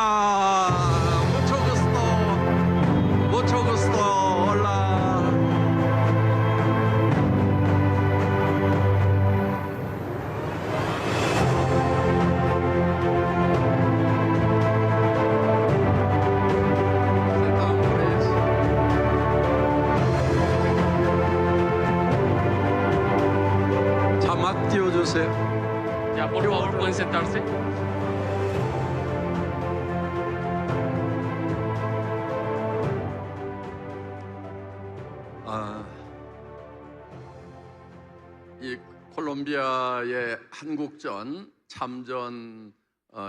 Hola, mucho gusto, hola. 자막 띄워주세요. Ya, por favor, pueden sentarse. 이 콜롬비아의 한국전 참전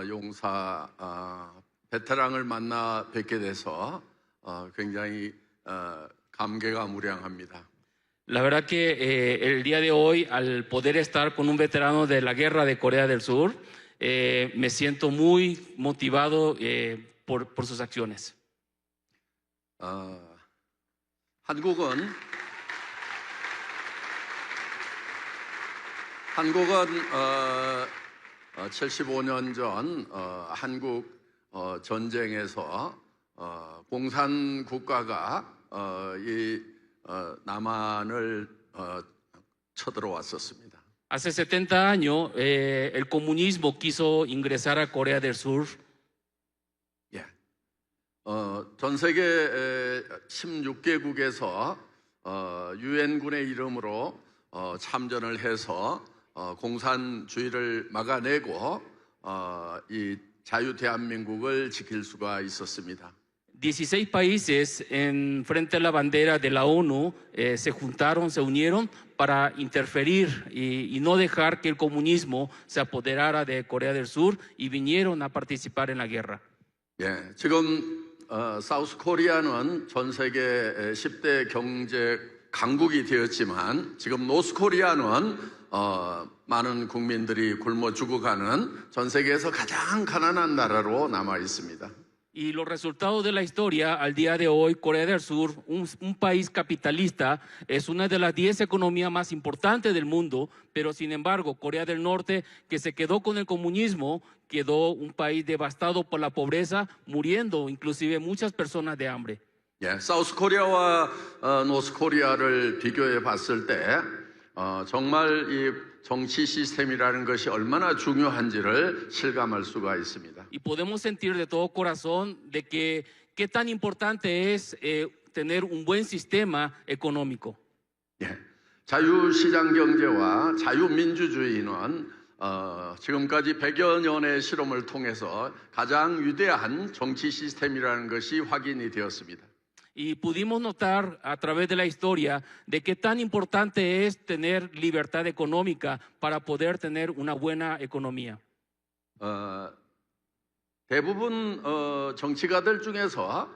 용사 베테랑을 만나 뵙게 돼서 굉장히 감개무량합니다. La verdad que el día de hoy, al poder estar con un veterano de la guerra de Corea del Sur, me siento muy motivado por sus acciones. 한국은 75년 전 한국 전쟁에서 공산 국가가 이 남한을 쳐들어왔었습니다. Hace 70 años, el comunismo quiso ingresar a Corea del Sur. 예, 전 세계 16개국에서 유엔군의 이름으로 참전을 해서 공산주의를 막아내고 이 자유 대한민국을 지킬 수가 있었습니다. 16 países en frente a la bandera de la ONU se juntaron, se unieron para interferir y no dejar que el comunismo se apoderara de Corea del Sur y vinieron a participar en la guerra. 예, 지금 사우스 코리아는 전 세계 10대 경제 강국이 되었지만 지금 노스 코리아는 많은 국민들이 굶어 죽어가는 전 세계에서 가장 가난한 나라로 남아 있습니다. Y los resultados de la historia, al día de hoy, Corea del Sur, un país capitalista, es una de las 10 economías más importantes del mundo, pero sin embargo, Corea del Norte, que se quedó con el comunismo, quedó un país devastado por la pobreza, muriendo inclusive muchas personas de hambre. 예, 사우스 코리아와 노스 코리아를 비교해 봤을 때 정말 이 정치 시스템이라는 것이 얼마나 중요한지를 실감할 수가 있습니다. Y podemos sentir de todo corazón de que qué tan importante es tener un buen sistema económico. 예, 자유시장 경제와 자유민주주의는 지금까지 100여 년의 실험을 통해서 가장 위대한 정치 시스템이라는 것이 확인이 되었습니다. Y pudimos notar a través de la historia de qué tan importante es tener libertad económica para poder tener una buena economía. 대부분 정치가들 중에서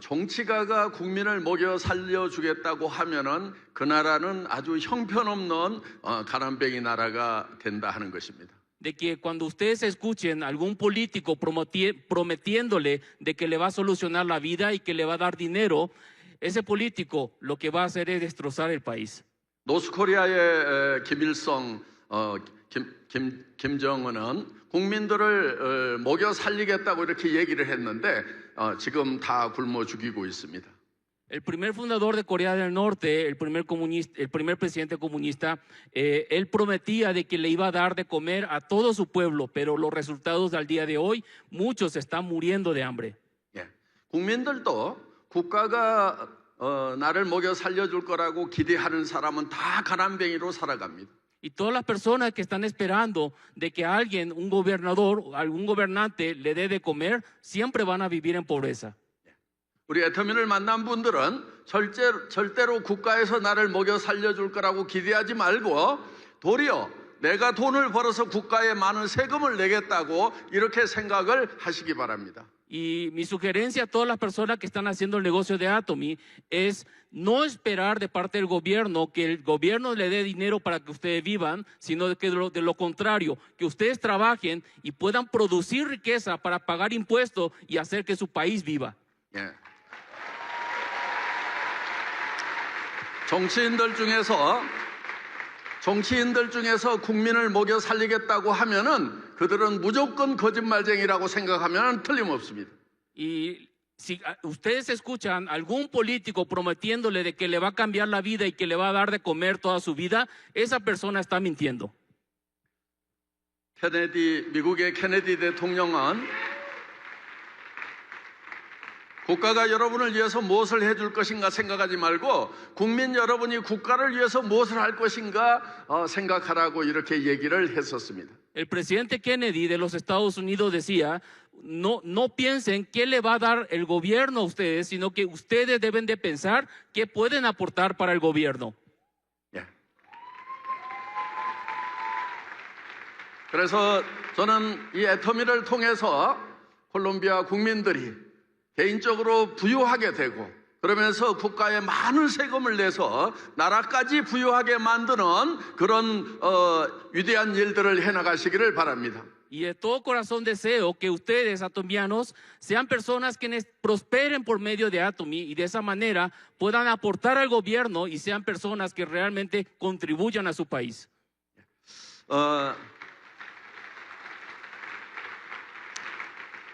정치가가 국민을 먹여 살려주겠다고 하면은 그 나라는 아주 형편없는 가난뱅이 나라가 된다 하는 것입니다. De que cuando ustedes escuchen a algún político prometiéndole de que le va a solucionar la vida y que le va a dar dinero, ese político lo que va a hacer es destrozar el país. 노스코리아의 김일성, 김정은은 국민들을 먹여 살리겠다고 이렇게 얘기를 했는데 지금 다 굶어 죽이고 있습니다. El primer fundador de Corea del Norte, el primer presidente comunista, él prometía de que le iba a dar de comer a todo su pueblo, pero los resultados al día de hoy, muchos están muriendo de hambre. 예, 국민들도 국가가 나를 먹여 살려줄 거라고 기대하는 사람은 다 가난뱅이로 살아갑니다. Y todas las personas que están esperando de que alguien, un gobernador, algún gobernante le dé de comer, siempre van a vivir en pobreza. 우리 애터민을 만난 분들은 절대로 국가에서 나를 먹여 살려줄 거라고 기대하지 말고 도리어 내가 돈을 벌어서 국가에 많은 세금을 내겠다고 이렇게 생각을 하시기 바랍니다. Y mi sugerencia a todas las personas que están haciendo el negocio de Atomy es no esperar de parte del gobierno que el gobierno le dé dinero para que ustedes vivan, sino que de lo contrario, que ustedes trabajen y puedan producir riqueza para pagar impuestos y hacer que su país viva. 예. 정치인들 중에서 정치인들 중에서 국민을 먹여 sal리겠다고 하면은 그들은 무조건 거짓말쟁이라고 생각하면 틀림없습니다. Y si ustedes escuchan algún político prometiéndole de que le va a cambiar la vida y que le va a dar de comer toda su vida, esa persona está mintiendo. 미국의 케네디 대통령은 국가가 여러분을 위해서 무엇을 해줄 것인가 생각하지 말고 국민 여러분이 국가를 위해서 무엇을 할 것인가 생각하라고 이렇게 얘기를 했었습니다. El presidente Kennedy de los Estados Unidos decía, no piensen qué le va a dar el gobierno a ustedes, sino que ustedes deben de pensar qué pueden aportar para el gobierno. 예. 그래서 저는 이 애터미를 통해서 콜롬비아 국민들이 개인적으로 부유하게 되고 그러면서 국가에 많은 세금을 내서 나라까지 부유하게 만드는 그런 위대한 일들을 해나가시기를 바랍니다. Y de todo corazón deseo que ustedes, atomianos, sean personas quienes prosperen por medio de Atomy y de esa manera puedan aportar al gobierno y sean personas que realmente contribuyan a su país.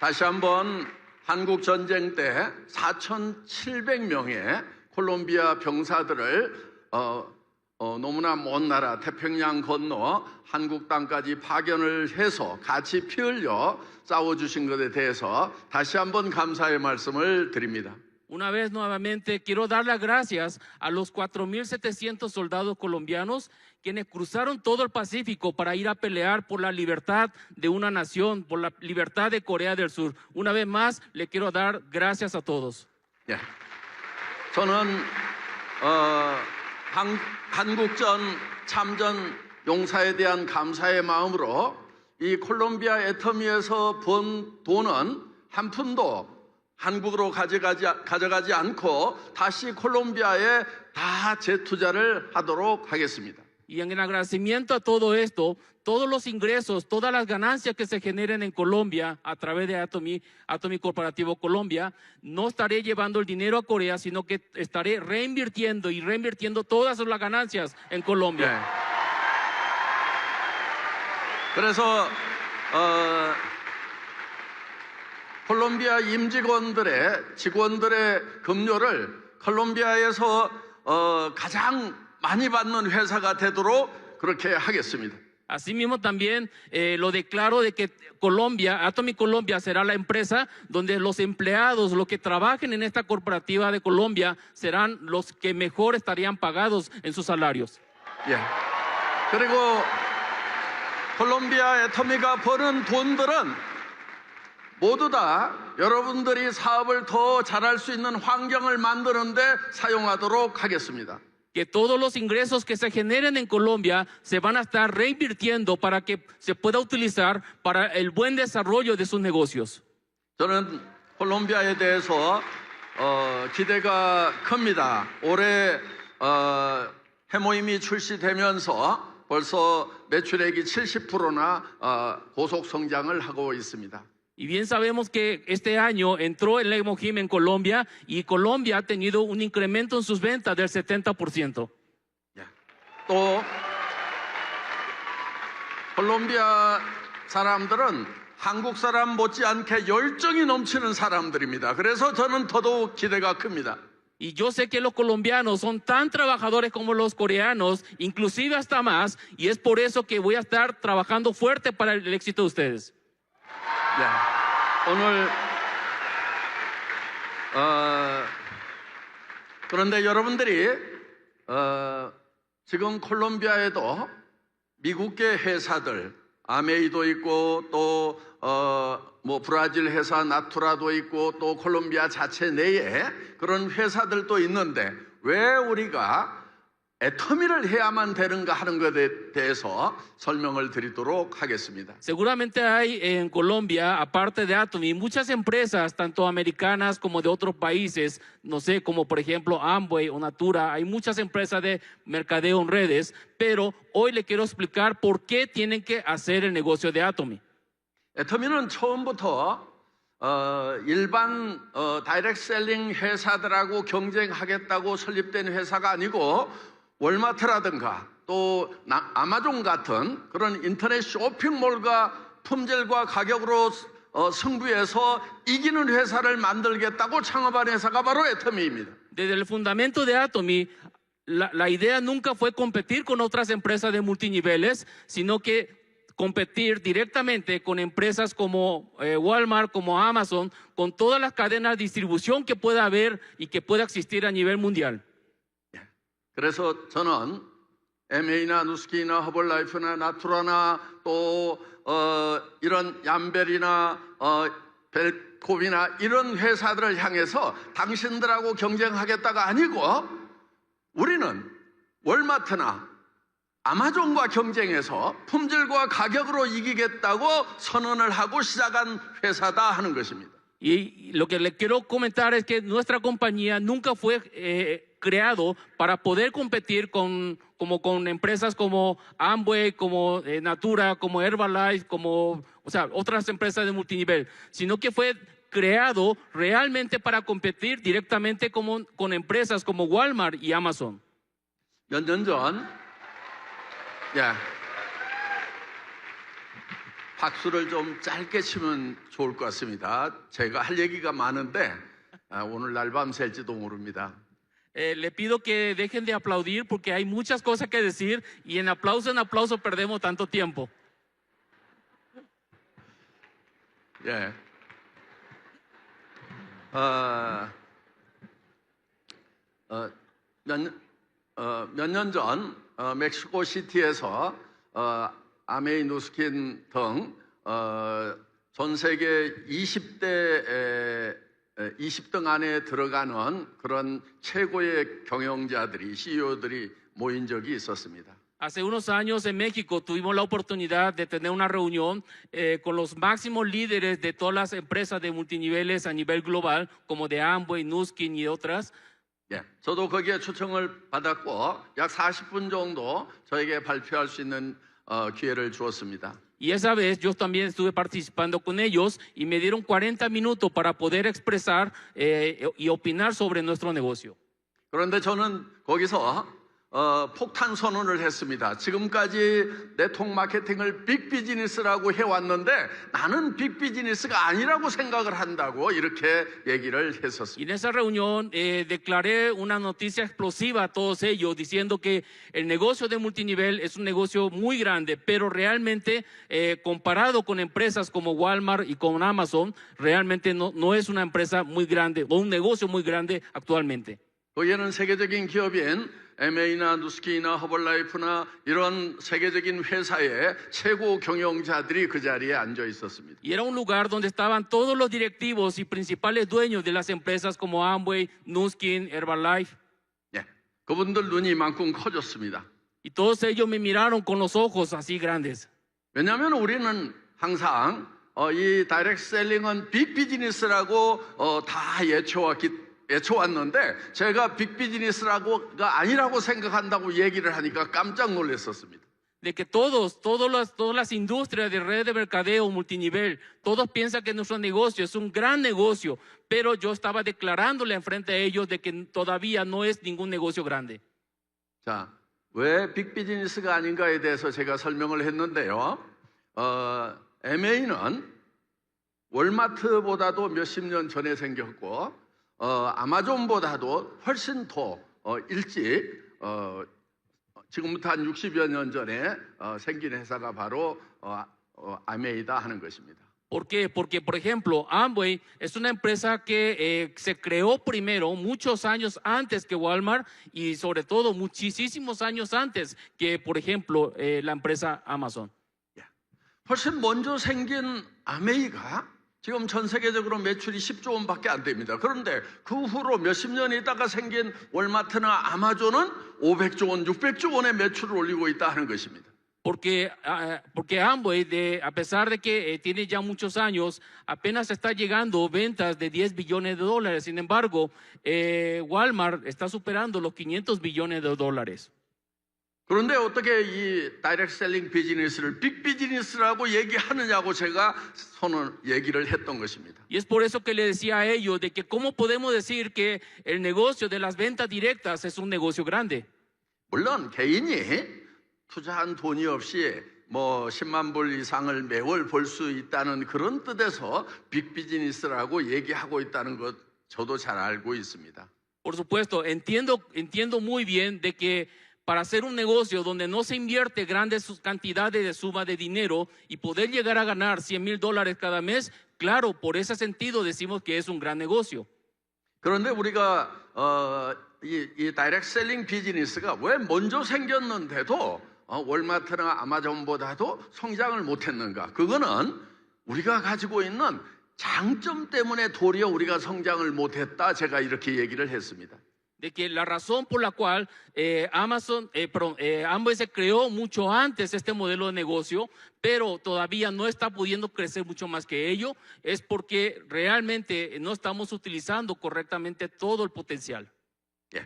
다시 한번 한국 전쟁 때 4,700명의 콜롬비아 병사들을 너무나 먼 나라 태평양 건너 한국 땅까지 파견을 해서 같이 피 흘려 싸워주신 것에 대해서 다시 한번 감사의 말씀을 드립니다. Una vez nuevamente quiero dar las gracias a los 4,700 soldados colombianos quienes cruzaron todo el Pacífico para ir a pelear por la libertad de una nación, por la libertad de Corea del Sur. Una vez más, le quiero dar gracias a todos. 예, 저는 한국전 참전 용사에 대한 감사의 마음으로 이 콜롬비아 애터미에서 번 돈은 한 푼도 한국으로 가져가지 않고 다시 콜롬비아에 다 재투자를 하도록 하겠습니다. Y en agradecimiento a todo esto, todos los ingresos, todas las ganancias que se generen en Colombia a través de Atomy Corporativo Colombia, no estaré llevando el dinero a Corea, sino que estaré reinvirtiendo todas las ganancias en Colombia. 네. 그래서 콜롬비아 직원들의 급료를 콜롬비아에서 가장 많이 받는 회사가 되도록 그렇게 하겠습니다. Asimismo también lo declaro de que Atomy Colombia será la empresa donde los empleados, los que trabajen en esta corporativa de Colombia, serán los que mejor estarían pagados en sus salarios. 예. 그리고 콜롬비아 애터미가 버는 돈들은 모두 다 여러분들이 사업을 더 잘할 수 있는 환경을 만드는 데 사용하도록 하겠습니다. Que todos los ingresos que se generen en Colombia se van a estar reinvirtiendo para que se pueda utilizar para el buen desarrollo de sus negocios. 저는 콜롬비아에 대해서 기대가 큽니다. 올해 해모임이 출시되면서 벌써 매출액이 70%나 고속 성장을 하고 있습니다. Y bien sabemos que este año entró el Lemojim en Colombia y Colombia ha tenido un incremento en sus ventas del 70%. 또 콜롬비아 사람들은 한국 사람 못지않게 열정이 넘치는 사람들입니다. 그래서 저는 더더욱 기대가 큽니다. Y yo sé que los colombianos son tan trabajadores como los coreanos, inclusive hasta más, y es por eso que voy a estar trabajando fuerte para el éxito de ustedes. 네, 오늘 그런데 여러분들이 지금 콜롬비아에도 미국계 회사들 아메이도 있고 또 뭐 브라질 회사 나투라도 있고 또 콜롬비아 자체 내에 그런 회사들도 있는데 왜 우리가 애터미를 해야만 되는가 하는 것에 대해서 설명을 드리도록 하겠습니다. Seguramente hay en Colombia, aparte de Atomy, muchas empresas, tanto americanas como de otros países, no sé, como por ejemplo Amway o Natura, hay muchas empresas de mercadeo en redes, pero hoy le quiero explicar por qué tienen que hacer el negocio de Atomy. 애터미는 처음부터 일반 다이렉트 셀링 회사들하고 경쟁하겠다고 설립된 회사가 아니고 월마트라든가 또 아마존 같은 그런 인터넷 쇼핑몰과 품질과 가격으로 승부해서 이기는 회사를 만들겠다고 창업한 회사가 바로 애터미입니다. Desde el fundamento de Atomy, la idea nunca fue competir con otras empresas de multiniveles, sino que competir directamente con empresas como Walmart, como Amazon, con todas las cadenas de distribución que pueda haber y que pueda existir a nivel mundial. 그래서 저는 MA나 누스키나 허벌라이프나 나투라나 또 이런 얌벨이나 벨콤이나 이런 회사들을 향해서 당신들하고 경쟁하겠다가 아니고 우리는 월마트나 아마존과 경쟁해서 품질과 가격으로 이기겠다고 선언을 하고 시작한 회사다 하는 것입니다. Y lo que le quiero comentar es que nuestra compañía nunca fue creado para poder competir con empresas como Amway, como Natura, como Herbalife, como otras empresas de multinivel, sino que fue creado realmente para competir directamente con empresas como Walmart y Amazon. 몇 년 전, 박수를 좀 짧게 치면 좋을 것 같습니다. 제가 할 얘기가 많은데 오늘 날 밤 샐지도 모릅니다. Le pido que dejen de aplaudir porque hay muchas cosas que decir y en aplauso perdemos tanto tiempo. 예. 몇 년 전 멕시코 시티에서 아메이 누스킨 등 전 세계 20등 안에 들어가는 그런 최고의 경영자들이 CEO들이 모인 적이 있었습니다. Hace unos años en México tuvimos la oportunidad de tener una reunión con los máximos líderes de todas las empresas de multiniveles a nivel global, como de Amway, Nuskin y otras. 예, 저도 거기에 초청을 받았고 약 40분 정도 저에게 발표할 수 있는 기회를 주었습니다. Y esa vez yo también estuve participando con ellos y me dieron 40 minutos para poder expresar y opinar sobre nuestro negocio. 그런데 저는 거기서 폭탄 선언을 했습니다. 지금까지 네트워크 마케팅을 빅비즈니스라고 해왔는데 나는 빅비즈니스가 아니라고 생각을 한다고 이렇게 얘기를 Y 했었습니다. en esa reunión declaré una noticia explosiva a todos ellos diciendo que el negocio de multinivel es un negocio muy grande, pero realmente comparado con empresas como Walmart y con Amazon, realmente no es una empresa muy grande o un negocio muy grande actualmente. 거기에는 세계적인 기업인 MA나 누스키나 허벌라이프나 이런 세계적인 회사의 최고 경영자들이 그 자리에 앉아 있었습니다. Y era un lugar donde estaban todos los directivos y principales dueños de las empresas como Amway, Nuskin, Herbalife. 예, 그분들 눈이 이만큼 커졌습니다. Y todos ellos me miraron con los ojos así grandes. 왜냐하면 우리는 항상 이 다이렉트 셀링은 빅 비즈니스라고 다 예쳐왔는데 제가 빅 비즈니스라고가 아니라고 생각한다고 얘기를 하니까 깜짝 놀랐었습니다. De que todas las industrias de red de mercadeo multinivel, todos piensan que nuestro negocio es un gran negocio, pero yo estaba declarándole enfrente a ellos de que todavía no es ningún negocio grande. 자, 왜 빅 비즈니스가 아닌가에 대해서 제가 설명을 했는데요. MA는 월마트보다도 몇십 년 전에 생겼고 아마존보다도 훨씬 더 일찍 지금부터 한 60여 년 전에 생긴 회사가 바로 아메이다 하는 것입니다. ¿Por qué? Porque, por ejemplo, Amway es una empresa que se creó primero, muchos años antes que Walmart y sobre todo muchísimos años antes que, por ejemplo, la empresa Amazon. 훨씬 먼저 생긴 아메이가 지금 전 세계적으로 매출이 10조 원밖에 안 됩니다. 그런데 그 후로 몇십 년 있다가 생긴 월마트나 아마존은 500조 원, 600조 원의 매출을 올리고 있다 하는 것입니다. Porque Amway, a pesar de que tiene ya muchos años, apenas está llegando ventas de 10 billones de dólares. Sin embargo, Walmart está superando los 500 billones de dólares. 그런데 어떻게 이 다이렉트 셀링 비즈니스를 빅 비즈니스라고 얘기하느냐고 제가 얘기를 했던 것입니다. Y es por eso que le decía a ellos de que cómo podemos decir que el negocio de las ventas directas es un negocio grande. 물론 개인이 투자한 돈이 없이 뭐 10만 불 이상을 매월 벌 수 있다는 그런 뜻에서 빅비즈니스라고 얘기하고 있다는 것 저도 잘 알고 있습니다. Por supuesto, entiendo muy bien de que para hacer un negocio donde no se invierte grandes cantidades de suma de dinero y poder llegar a ganar $100,000 cada mes, claro, por ese sentido decimos que es un gran negocio. 그런데 우리가 이 다이렉트 셀링 비즈니스가 왜 먼저 생겼는데도 월마트나 아마존보다도 성장을 못했는가? 그거는 우리가 가지고 있는 장점 때문에 도리어 우리가 성장을 못했다. 제가 이렇게 얘기를 했습니다. De que la razón por la cual Amway se creó mucho antes este modelo de negocio, pero todavía no está pudiendo crecer mucho más que ello, es porque realmente no estamos utilizando correctamente todo el potencial. 예,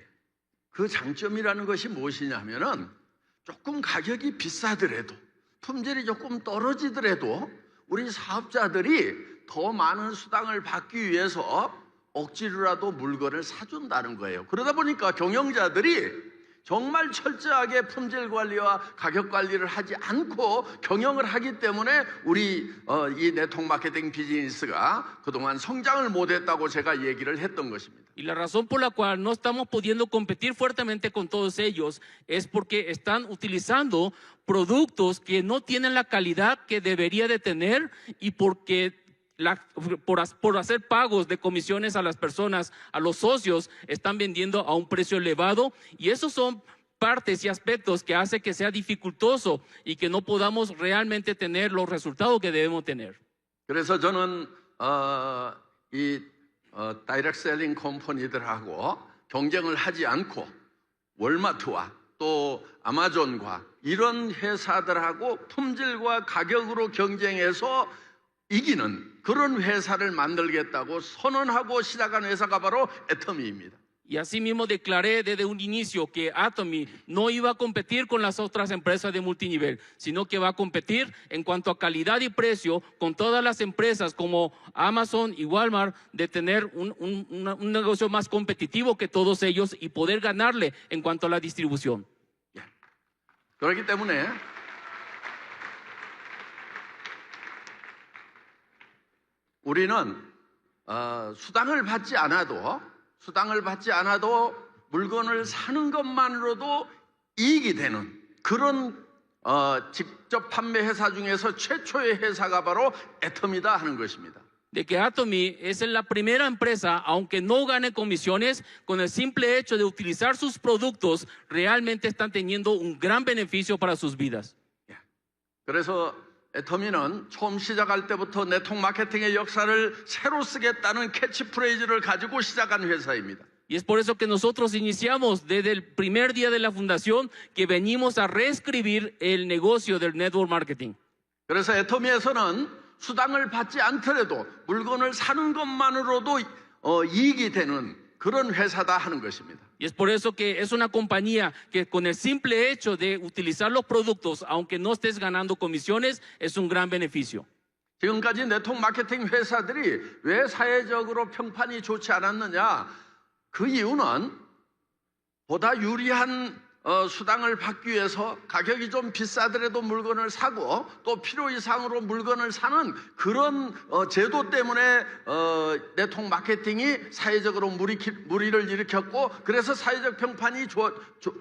그 장점이라는 것이 무엇이냐면은 조금 가격이 비싸더라도 품질이 조금 떨어지더라도 우리 사업자들이 더 많은 수당을 받기 위해서 억지로라도 물건을 사준다는 거예요. 그러다 보니까 경영자들이 정말 철저하게 품질 관리와 가격 관리를 하지 않고 경영을 하기 때문에 우리 이 네트워크 마케팅 비즈니스가 그동안 성장을 못했다고 제가 얘기를 했던 것입니다. Y la razón por la cual no estamos pudiendo competir fuertemente con todos ellos es porque están utilizando productos que no tienen la calidad que debería de tener y porque por hacer pagos de comisiones a las personas, a los socios, están vendiendo a un precio elevado y esos son partes y aspectos que hace que sea dificultoso y que no podamos realmente tener los resultados que debemos tener. 그래서 저는 이 다이렉트 셀링 컴퍼니들하고 경쟁을 하지 않고 월마트와 또 아마존과 이런 회사들하고 품질과 가격으로 경쟁해서 이기는 그런 회사를 만들겠다고 선언하고 시작한 회사가 바로 애터미입니다. Y así mismo declaré desde un inicio que Atomy no iba a competir con las otras empresas de multinivel, sino que va a competir en cuanto a calidad y precio con todas las empresas como Amazon y Walmart, de tener un negocio más competitivo que todos ellos y poder ganarle en cuanto a la distribución. 그렇기 때문에 우리는 수당을 받지 않아도 물건을 사는 것만으로도 이익이 되는 그런 직접 판매 회사 중에서 최초의 회사가 바로 애텀이다 하는 것입니다. De que Atomy es la primera empresa, aunque no gane comisiones, con el simple hecho de utilizar sus productos, realmente están teniendo un gran beneficio para sus vidas. 그래서 애터미는 처음 시작할 때부터 네트워크 마케팅의 역사를 새로 쓰겠다는 캐치프레이즈를 가지고 시작한 회사입니다. Y es por eso que nosotros iniciamos desde el primer día de la fundación que venimos a reescribir el negocio del network marketing. 그래서 애터미에서는 수당을 받지 않더라도 물건을 사는 것만으로도 이익이 되는 그런 회사다 하는 것입니다. Y es por eso que es una compañía que con el simple hecho de utilizar los productos, aunque no estés ganando comisiones, es un gran beneficio. 지금까지 네트워크 마케팅 회사들이 왜 사회적으로 평판이 좋지 않았느냐? 그 이유는 보다 유리한 수당을 받기 위해서 가격이 좀 비싸더라도 물건을 사고 또 필요 이상으로 물건을 사는 그런 제도 때문에 네트워크 마케팅이 사회적으로 무리를 일으켰고 그래서 사회적 평판이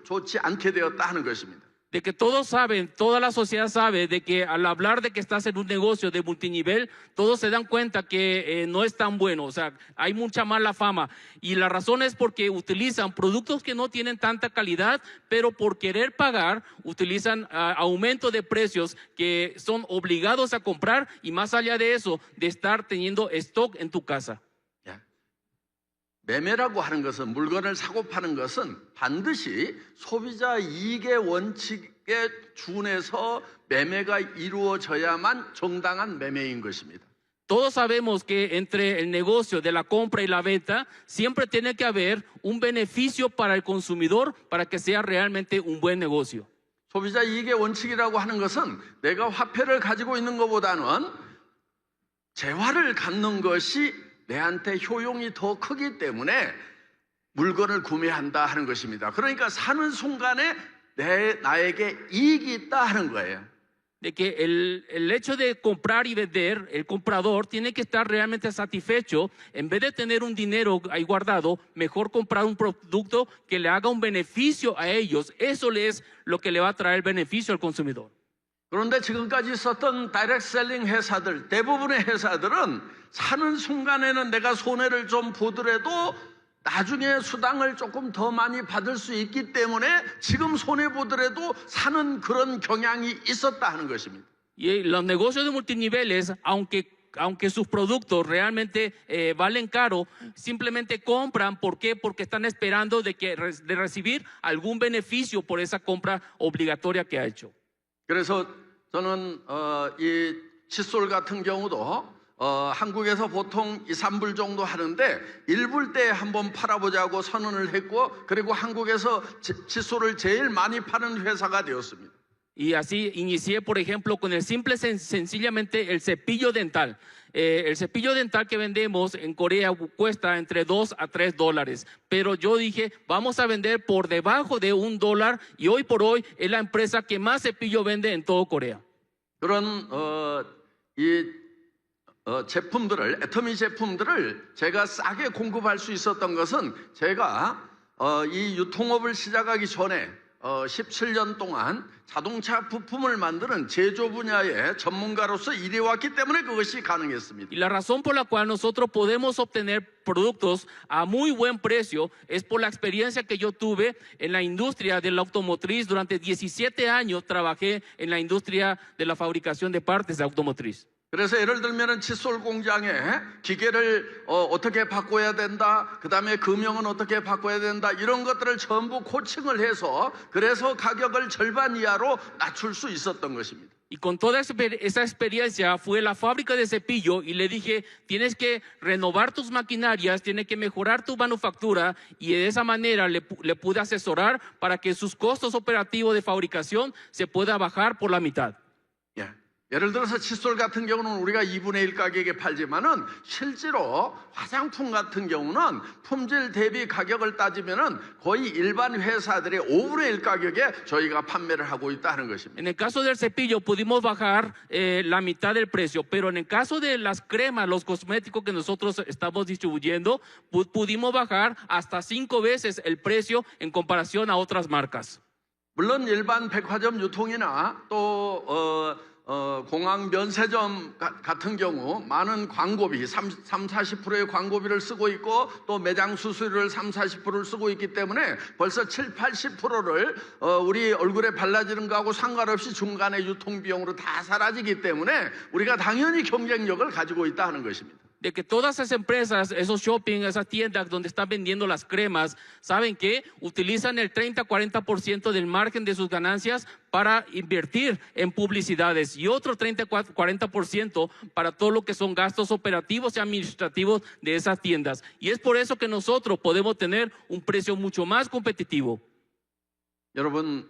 좋지 않게 되었다 하는 것입니다. De que todos saben, toda la sociedad sabe de que al hablar de que estás en un negocio de multinivel, todos se dan cuenta que no es tan bueno, o sea, hay mucha mala fama. Y la razón es porque utilizan productos que no tienen tanta calidad, pero por querer pagar, utilizan aumento de precios que son obligados a comprar y más allá de eso, de estar teniendo stock en tu casa. 매매라고 하는 것은 물건을 사고 파는 것은 반드시 소비자 이익의 원칙에 준해서 매매가 이루어져야만 정당한 매매인 것입니다. Todos sabemos que entre el negocio de la compra y la venta siempre tiene que haber un beneficio para el consumidor para que sea realmente un buen negocio. 소비자 이익의 원칙이라고 하는 것은 내가 화폐를 가지고 있는 것보다는 재화를 갖는 것이 내한테 효용이 더 크기 때문에 물건을 구매한다 하는 것입니다. 그러니까 사는 순간에 나에게 이익이 있다 하는 거예요. De que el hecho de comprar y vender, el comprador tiene que estar realmente satisfecho. En vez de tener un dinero ahí guardado, mejor comprar un producto que le haga un beneficio a ellos. Eso es lo que le va a traer beneficio al consumidor. 그런데 지금까지 있었던 다이렉트 셀링 회사들, 대부분의 회사들은 사는 순간에는 내가 손해를 좀 보더라도 나중에 수당을 조금 더 많이 받을 수 있기 때문에 지금 손해 보더라도 사는 그런 경향이 있었다 하는 것입니다. Y los negocios de multiniveles, aunque sus productos realmente valen caro, simplemente compran. ¿Por qué? Porque están esperando de recibir algún beneficio por esa compra obligatoria que ha hecho. 그래서 저는 이 칫솔 같은 경우도 한국에서 보통 2, 3불 정도 하는데 1불 때 한번 팔아보자고 선언을 했고 그리고 한국에서 칫솔을 제일 많이 파는 회사가 되었습니다. Y así inicié, por ejemplo, con el sencillamente el cepillo dental. El cepillo dental que vendemos en Corea cuesta entre $2 a $3. Pero yo dije, vamos a vender por debajo de $1 y hoy por hoy es la empresa que más cepillo vende en todo Corea. 그런 제품들을, 애터미 제품들을 제가 싸게 공급할 수 있었던 것은 제가 이 유통업을 시작하기 전에 17년 동안 자동차 부품을 만드는 제조 분야의 전문가로서 일해왔기 때문에 그것이 가능했습니다. Y la razón por la cual nosotros podemos obtener productos a muy buen precio es por la experiencia que yo tuve en la industria de la automotriz. Durante 17 años trabajé en la industria de la fabricación de partes de automotriz. 그래서 예를 들면 칫솔 공장에 기계를 어떻게 바꿔야 된다, 그 다음에 금형은 어떻게 바꿔야 된다, 이런 것들을 전부 코칭을 해서 그래서 가격을 절반 이하로 낮출 수 있었던 것입니다. Y con toda esa experiencia fui a la fábrica de cepillo y le dije, tienes que renovar tus maquinarias, tienes que mejorar tu manufactura, y de esa manera le pude asesorar para que sus costos operativos de fabricación se pueda bajar por la mitad. 예를 들어서 칫솔 같은 경우는 우리가 2분의 1 가격에 팔지만은 실제로 화장품 같은 경우는 품질 대비 가격을 따지면은 거의 일반 회사들의 5분의 1 가격에 저희가 판매를 하고 있다는 것입니다. En el caso del cepillo pudimos bajar la mitad del precio, pero en el caso de las cremas, los cosméticos que nosotros estamos distribuyendo, pudimos bajar hasta 5 veces el precio en comparación a otras marcas. 물론 일반 백화점 유통이나 또 공항 면세점 같은 경우 많은 광고비 30-40%의 광고비를 쓰고 있고 또 매장 수수료를 30-40%를 쓰고 있기 때문에 벌써 70-80%를 우리 얼굴에 발라지는 거하고 상관없이 중간에 유통비용으로 다 사라지기 때문에 우리가 당연히 경쟁력을 가지고 있다 하는 것입니다. De que todas esas empresas, esos shopping, esas tiendas donde están vendiendo las cremas, saben que utilizan el 30-40% del margen de sus ganancias para invertir en publicidades y otro 30-40% para todo lo que son gastos operativos y administrativos de esas tiendas. Y es por eso que nosotros podemos tener un precio mucho más competitivo. 여러분,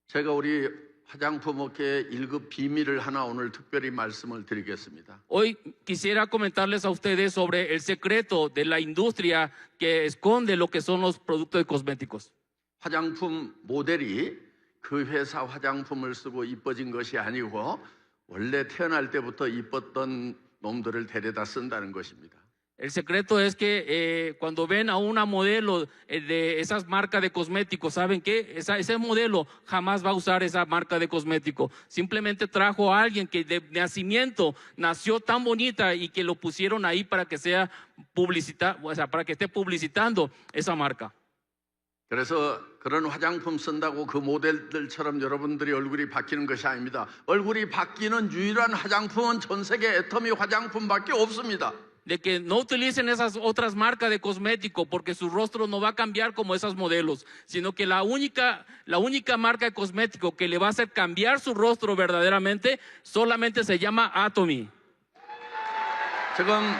제가 우리 화장품 업계의 1급 비밀을 하나 오늘 특별히 말씀을 드리겠습니다. Hoy quisiera comentarles a ustedes sobre el secreto de la industria que esconde lo que son los productos de cosméticos. 화장품 모델이 그 회사 화장품을 쓰고 이뻐진 것이 아니고 원래 태어날 때부터 이뻤던 놈들을 데려다 쓴다는 것입니다. El secreto es que cuando ven a una modelo de esas marcas de cosméticos, saben que ese modelo jamás va a usar esa marca de cosmético. Simplemente trajo a alguien que de nacimiento nació tan bonita y que lo pusieron ahí para que sea para que esté publicitando esa marca. 그래서 그런 화장품 쓴다고 그 모델들처럼 여러분들이 얼굴이 바뀌는 것이 아닙니다. 얼굴이 바뀌는 유일한 화장품은 전 세계 애터미 화장품밖에 없습니다. De que no utilicen esas otras marcas de cosmético porque su rostro no va a cambiar como esas modelos, sino que la única marca de cosmético que le va a hacer cambiar su rostro verdaderamente solamente se llama Atomy. 지금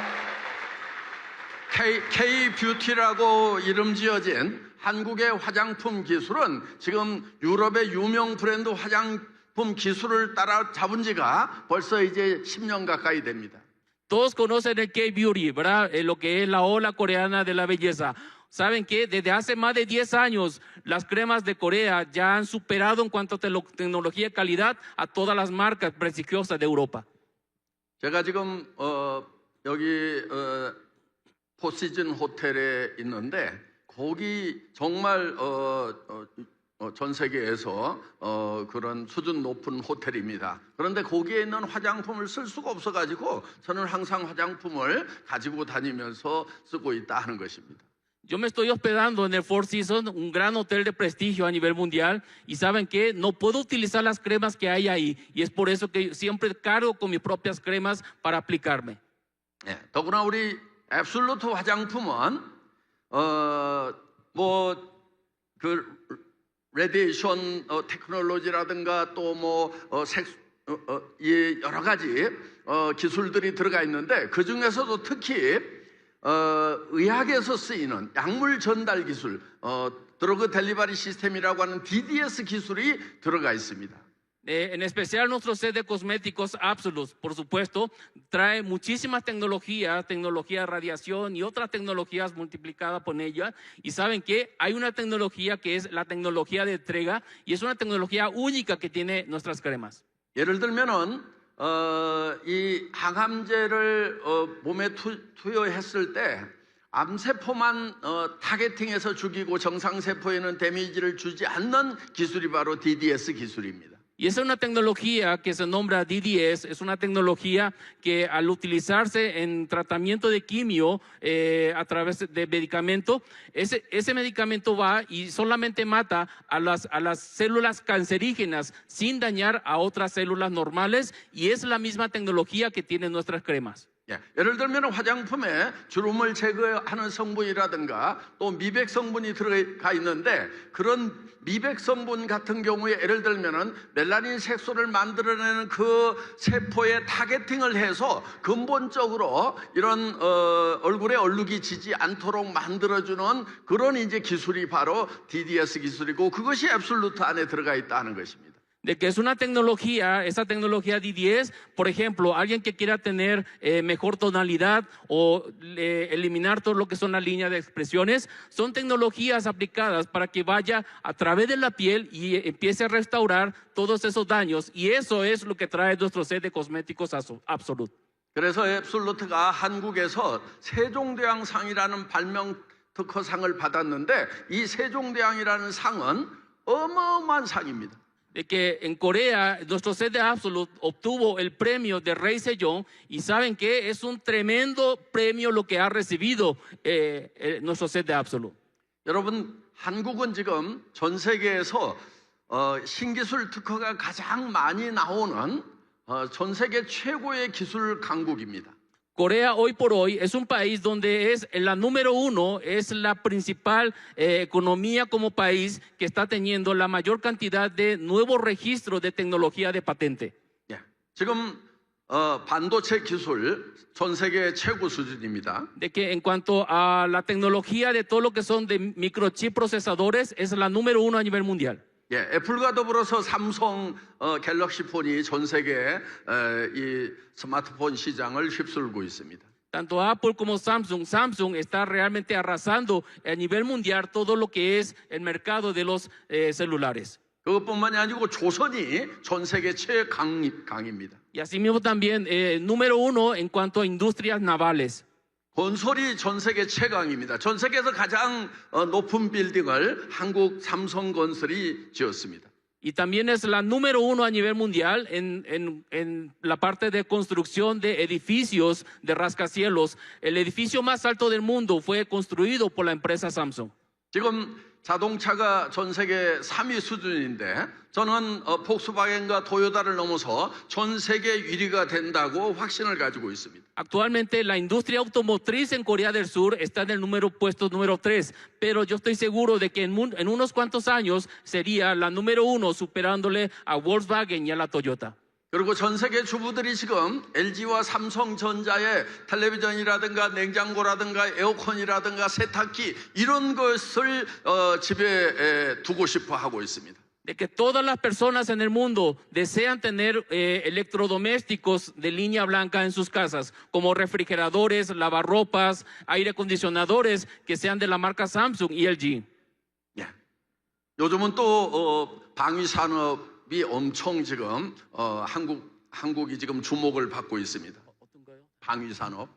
K-뷰티라고 이름 지어진 한국의 화장품 기술은 지금 유럽의 유명 브랜드 화장품 기술을 따라잡은 지가 벌써 이제 10년 가까이 됩니다. Todos conocen el K-Beauty, ¿verdad? Lo que es la ola coreana de la belleza. Saben que desde hace más de 10 años las cremas de Corea ya han superado en cuanto a tecnología y calidad a todas las marcas prestigiosas de Europa. 제가 지금 여기 포시즌 호텔에 있는데 거기 정말 전 세계에서 그런 수준 높은 호텔입니다. 그런데 거기에 있는 화장품을 쓸 수가 없어가지고 저는 항상 화장품을 가지고 다니면서 쓰고 있다 하는 것입니다. Yo me estoy hospedando en el Four Seasons, un gran hotel de prestigio a nivel mundial, y saben que no puedo utilizar las cremas que hay ahí, y es por eso que siempre cargo con mis propias cremas para aplicarme. 예, 더구나 우리 앱솔루트 화장품은 레디에이션 테크놀로지라든가 또 여러 가지 기술들이 들어가 있는데 그 중에서도 특히 의학에서 쓰이는 약물 전달 기술, 드러그 델리버리 시스템이라고 하는 DDS 기술이 들어가 있습니다. En especial nuestro set de cosméticos Absolute, por supuesto, trae muchísimas tecnologías, tecnología de radiación y otras tecnologías multiplicadas por ella. Y saben que hay una tecnología que es la tecnología de entrega y es una tecnología única que tiene nuestras cremas. 예를 들면은 이 항암제를 몸에 투여했을 때 암세포만 타겟팅해서 죽이고 정상세포에는 데미지를 주지 않는 기술이 바로 DDS 기술입니다. Y esa es una tecnología que se nombra DDS, es una tecnología que al utilizarse en tratamiento de quimio a través de medicamento, ese medicamento va y solamente mata a las células cancerígenas sin dañar a otras células normales y es la misma tecnología que tienen nuestras cremas. 예를 들면 화장품에 주름을 제거하는 성분이라든가 또 미백 성분이 들어가 있는데 그런 미백 성분 같은 경우에 예를 들면은 멜라닌 색소를 만들어내는 그 세포에 타겟팅을 해서 근본적으로 이런 얼굴에 얼룩이 지지 않도록 만들어주는 그런 이제 기술이 바로 DDS 기술이고 그것이 앱솔루트 안에 들어가 있다는 것입니다. De que es una tecnología, esa tecnología D10, por ejemplo, alguien que quiera tener mejor tonalidad o eliminar todo lo que son las líneas de expresiones, son tecnologías aplicadas para que vaya a través de la piel y empiece a restaurar todos esos daños. Y eso es lo que trae nuestro set de cosméticos Absolute. 그래서 앱솔루트가 한국에서 세종대왕상이라는 발명 특허상을 받았는데 이 세종대왕이라는 상은 어마어마한 상입니다. De que en Corea nuestro set de Absolute obtuvo el premio de Rey Sejong y saben que es un tremendo premio lo que ha recibido nuestro set de Absolute. 여러분 한국은 지금 전 세계에서 신기술 특허가 가장 많이 나오는 전 세계 최고의 기술 강국입니다. Corea hoy por hoy es un país donde es la número uno, es la principal economía como país que está teniendo la mayor cantidad de nuevos registros de tecnología de patente. 지금 반도체 기술 전 세계 최고 수준입니다. De que en cuanto a la tecnología de todo lo que son de microchip procesadores es la número uno a nivel mundial. 애플과 더불어서 삼성 갤럭시 폰이 전 세계 이 스마트폰 시장을 휩쓸고 있습니다. Tanto Apple como Samsung está realmente arrasando a nivel mundial todo lo que es el mercado de los celulares. 그것뿐만이 아니고 조선이 전 세계 최강입니다. Y asimismo también número uno en cuanto a industrias navales. 건설이 전 세계 최강입니다. 전 세계에서 가장 높은 빌딩을 한국 삼성건설이 지었습니다. Y también es la número uno a nivel mundial en la parte de construcción de edificios de rascacielos. El edificio más alto del mundo fue construido por la empresa Samsung. 지금 자동차가 전 세계 3위 수준인데 저는 폭스바겐과 토요타를 넘어서 전 세계 1위가 된다고 확신을 가지고 있습니다. Actualmente la industria automotriz en Corea del Sur está en el puesto número 3, pero yo estoy seguro de que en unos cuantos años sería la número 1 superándole a Volkswagen y a la Toyota. 그리고 전 세계 주부들이 지금 LG와 삼성전자의 텔레비전이라든가 냉장고라든가 에어컨이라든가 세탁기 이런 것을 집에 두고 싶어 하고 있습니다. de que todas las personas en el mundo desean tener electrodomésticos de línea blanca en sus casas, como refrigeradores, lavarropas, aire acondicionadores que sean de la marca Samsung y LG. 예. 요즘은 또 방위 산업이 엄청 지금 한국이 지금 주목을 받고 있습니다. 방위 산업,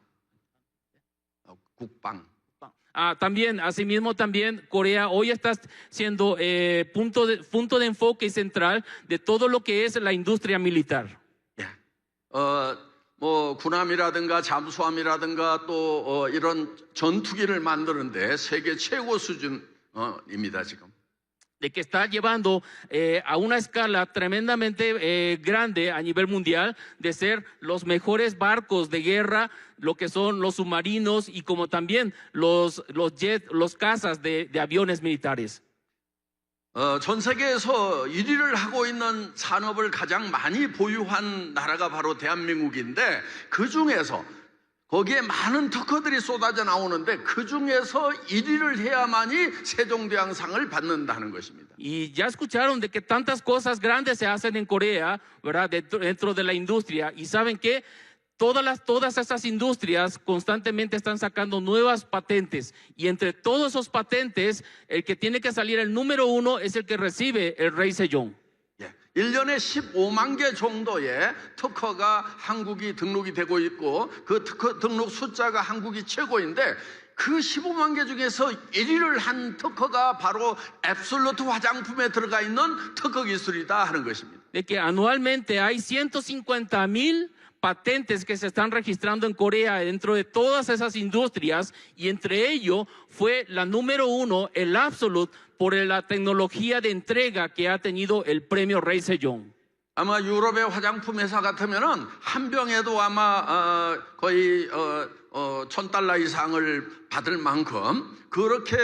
국방. También, asimismo, también Corea hoy está siendo punto de enfoque central de todo lo que es la industria militar. 예. 뭐 군함이라든가 잠수함이라든가 또 이런 전투기를 만드는데 세계 최고 수준입니다 지금. De que está llevando a una escala tremendamente grande a nivel mundial de ser los mejores barcos de guerra, lo que son los submarinos y como también los jets, los cazas de aviones militares. 전 세계에서 1위를 하고 있는 산업을 가장 많이 보유한 나라가 바로 대한민국인데 그 중에서 거기에 많은 특허들이 쏟아져 나오는데 그 중에서 1위를 해야만이 세종대왕상을 받는다는 것입니다. Y ya escucharon de que tantas cosas grandes se hacen en Corea, ¿verdad? Dentro de la industria. Y saben que todas esas industrias constantemente están sacando nuevas patentes. Y entre todos esos patentes, el que tiene que salir el número uno es el que recibe el rey Sejong. 1년에 15만 개 정도의 특허가 한국이 등록이 되고 있고 그 특허 등록 숫자가 한국이 최고인데 그 15만 개 중에서 1위를 한 특허가 바로 앱솔루트 화장품에 들어가 있는 특허 기술이다 하는 것입니다. De que anualmente hay 150,000 patentes que se están registrando en Corea dentro de todas esas industrias y entre ello fue la número uno, el Absolute, por la tecnología de entrega que ha tenido el premio Rey Sejong. 아마 유럽의 화장품 회사 같으면은 한 병에도 아마 거의 $1,000 이상을 받을 만큼 그렇게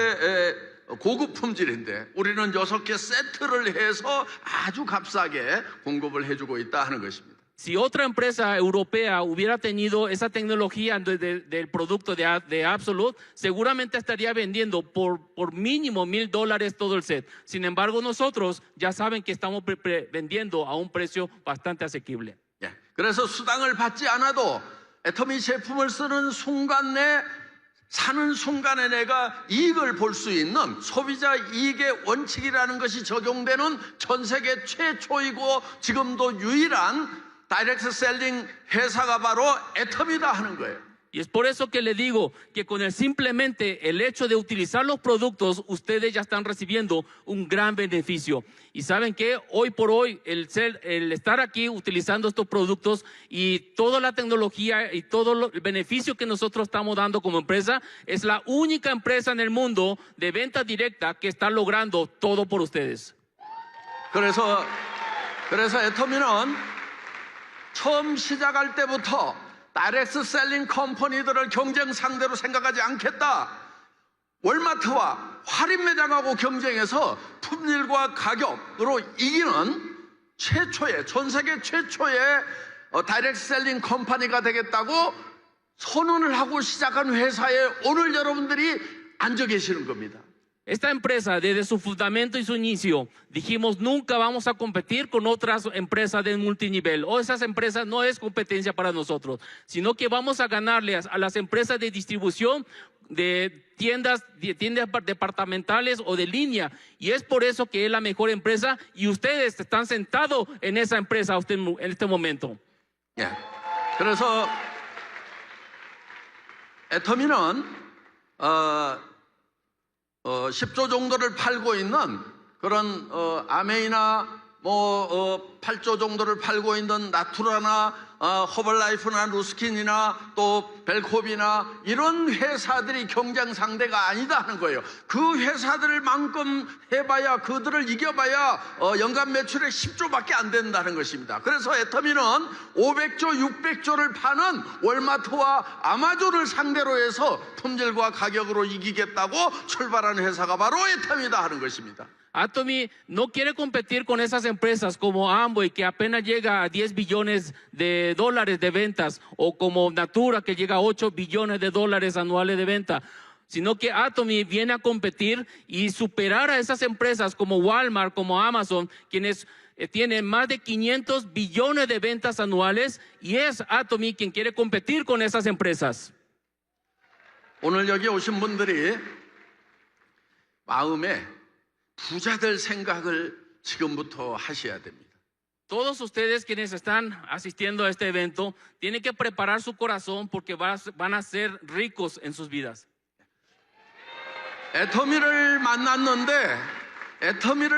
고급 품질인데 우리는 6개 세트를 해서 아주 값싸게 공급을 해주고 있다 하는 것입니다. Si otra empresa europea hubiera tenido esa tecnología del producto de Absolute, seguramente estaría vendiendo por mínimo $1,000 todo el set. Sin embargo, nosotros ya saben que estamos vendiendo a un precio bastante asequible. 예, 그래서 수당을 받지 않아도 애터미 제품을 쓰는 순간 내 사는 순간에 내가 이익을 볼 수 있는 소비자 이익의 원칙이라는 것이 적용되는 전 세계 최초이고 지금도 유일한 다이렉트 셀링 회사가 바로 애텀이다 하는 거예요. Y es por eso que le digo que con simplemente el hecho de utilizar los productos, ustedes ya están recibiendo un gran beneficio. Y saben que hoy por hoy el estar aquí utilizando estos productos y toda la tecnología y todo el beneficio que nosotros estamos dando como empresa, es la única empresa en el mundo de venta directa que está logrando todo por ustedes. 그래서 애터미는 처음 시작할 때부터 다이렉트 셀링 컴퍼니들을 경쟁 상대로 생각하지 않겠다. 월마트와 할인 매장하고 경쟁해서 품질과 가격으로 이기는 최초의 전 세계 최초의 다이렉트 셀링 컴퍼니가 되겠다고 선언을 하고 시작한 회사에 오늘 여러분들이 앉아 계시는 겁니다. Esta empresa, desde su fundamento y su inicio, dijimos nunca vamos a competir con otras empresas de multinivel. O esas empresas no es competencia para nosotros, sino que vamos a ganarle a las empresas de distribución de tiendas departamentales o de línea. Y es por eso que es la mejor empresa y ustedes están sentados en esa empresa en este momento. 예. 그래서 애터미는 10조 정도를 팔고 있는 그런 아메이나 8조 정도를 팔고 있는 나투라나 허벌라이프나 루스킨이나 또 벨콥이나 이런 회사들이 경쟁 상대가 아니다 하는 거예요. 그 회사들만큼 해봐야 그들을 이겨봐야 연간 매출액 10조밖에 안 된다는 것입니다. 그래서 애터미는 500조, 600조를 파는 월마트와 아마존을 상대로 해서 품질과 가격으로 이기겠다고 출발한 회사가 바로 애터미다 하는 것입니다. Atomy no quiere competir con esas empresas como Amway, que apenas llega a $10 billones de ventas, o como Natura, que llega a $8 billones anuales de venta. sino que Atomy viene a competir y superar a esas empresas como Walmart, como Amazon, quienes tienen más de 500 billones de ventas anuales, y es Atomy quien quiere competir con esas empresas. 오늘 여기 오신 분들이 마음에 부자 될 생각을 지금부터 하셔야 됩니다. Todos ustedes quienes están asistiendo a este evento tienen que preparar su corazón porque van a ser ricos en sus vidas. 애터미를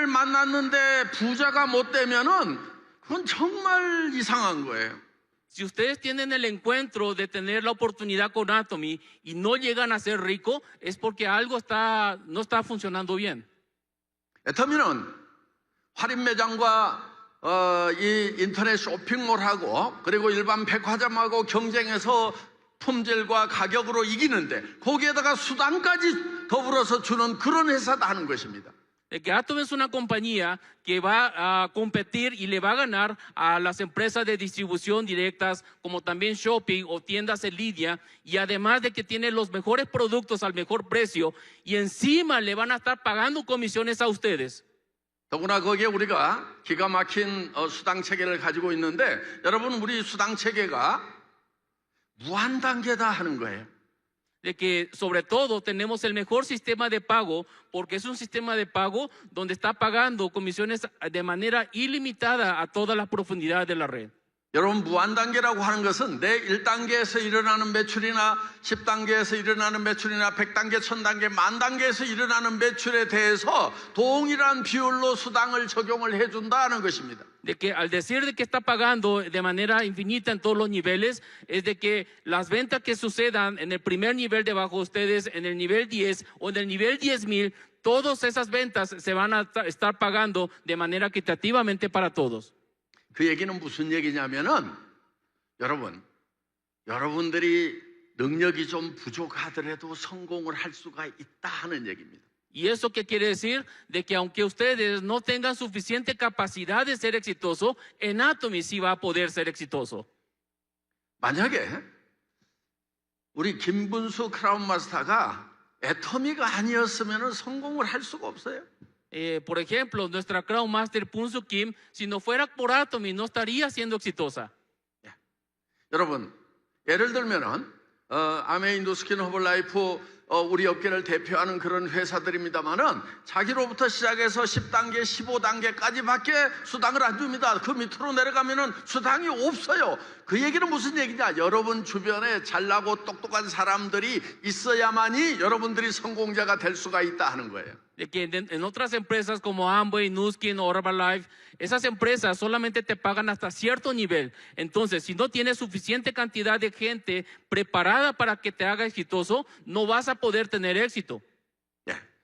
만났는데 부자가 못 되면은 그건 정말 이상한 거예요. Si ustedes tienen el encuentro de tener la oportunidad con Atomy y no llegan a ser ricos, es porque algo no está funcionando bien. 애터미는 할인 매장과 이 인터넷 쇼핑몰하고 그리고 일반 백화점하고 경쟁해서 품질과 가격으로 이기는데 거기에다가 수당까지 더불어서 주는 그런 회사다 하는 것입니다. Que Atomy es una compañía que va a competir y le va a ganar a las empresas de distribución directas, como también shopping o tiendas en línea, y además de que tiene los mejores productos al mejor precio, y encima le van a estar pagando comisiones a ustedes. 더구나 거기에 우리가 기가 막힌 수당 체계를 가지고 있는데 여러분 우리 수당 체계가 무한 단계다 하는 거예요. De que sobre todo tenemos el mejor sistema de pago, porque es un sistema de pago donde está pagando comisiones de manera ilimitada a todas las profundidades de la red. 여러분 무한 단계라고 하는 것은 내 1단계에서 일어나는 매출이나 10단계에서 일어나는 매출이나 100단계, 1000단계, 만 단계에서 일어나는 매출에 대해서 동일한 비율로 수당을 적용을 해준다는 것입니다. De que al decir de que está pagando de manera infinita en todos los niveles, es de que las ventas que sucedan en el primer nivel debajo de ustedes, en el nivel 10 o en el nivel 10,000, todas esas ventas se van a estar pagando de manera equitativamente para todos. 그 얘기는 무슨 얘기냐면은 여러분들이 능력이 좀 부족하더라도 성공을 할 수가 있다 하는 얘기입니다. ¿Y eso qué quiere decir? De que aunque ustedes no tengan suficiente capacidad de ser exitoso, en Atomy sí va a poder ser exitoso. 만약에 우리 김분수 크라운 마스터가 애터미가 아니었으면 성공을 할 수가 없어요. Por ejemplo, nuestra Crown Master Punsu Kim, si no fuera por Atomy, no estaría siendo exitosa. 여러분, 예를 들면은 아메인도스킨 허블라이프 우리 업계를 대표하는 그런 회사들입니다만은 자기로부터 시작해서 10단계, 15단계까지밖에 수당을 안 줍니다. 그 밑으로 내려가면은 수당이 없어요. 그 얘기는 무슨 얘기냐? 여러분 주변에 잘나고 똑똑한 사람들이 있어야만이 여러분들이 성공자가 될 수가 있다 하는 거예요. De que en otras empresas como Amway, Nuskin o Herbalife, esas empresas solamente te pagan hasta cierto nivel. Entonces, si no tienes suficiente cantidad de gente preparada para que te haga exitoso, no vas a poder tener éxito.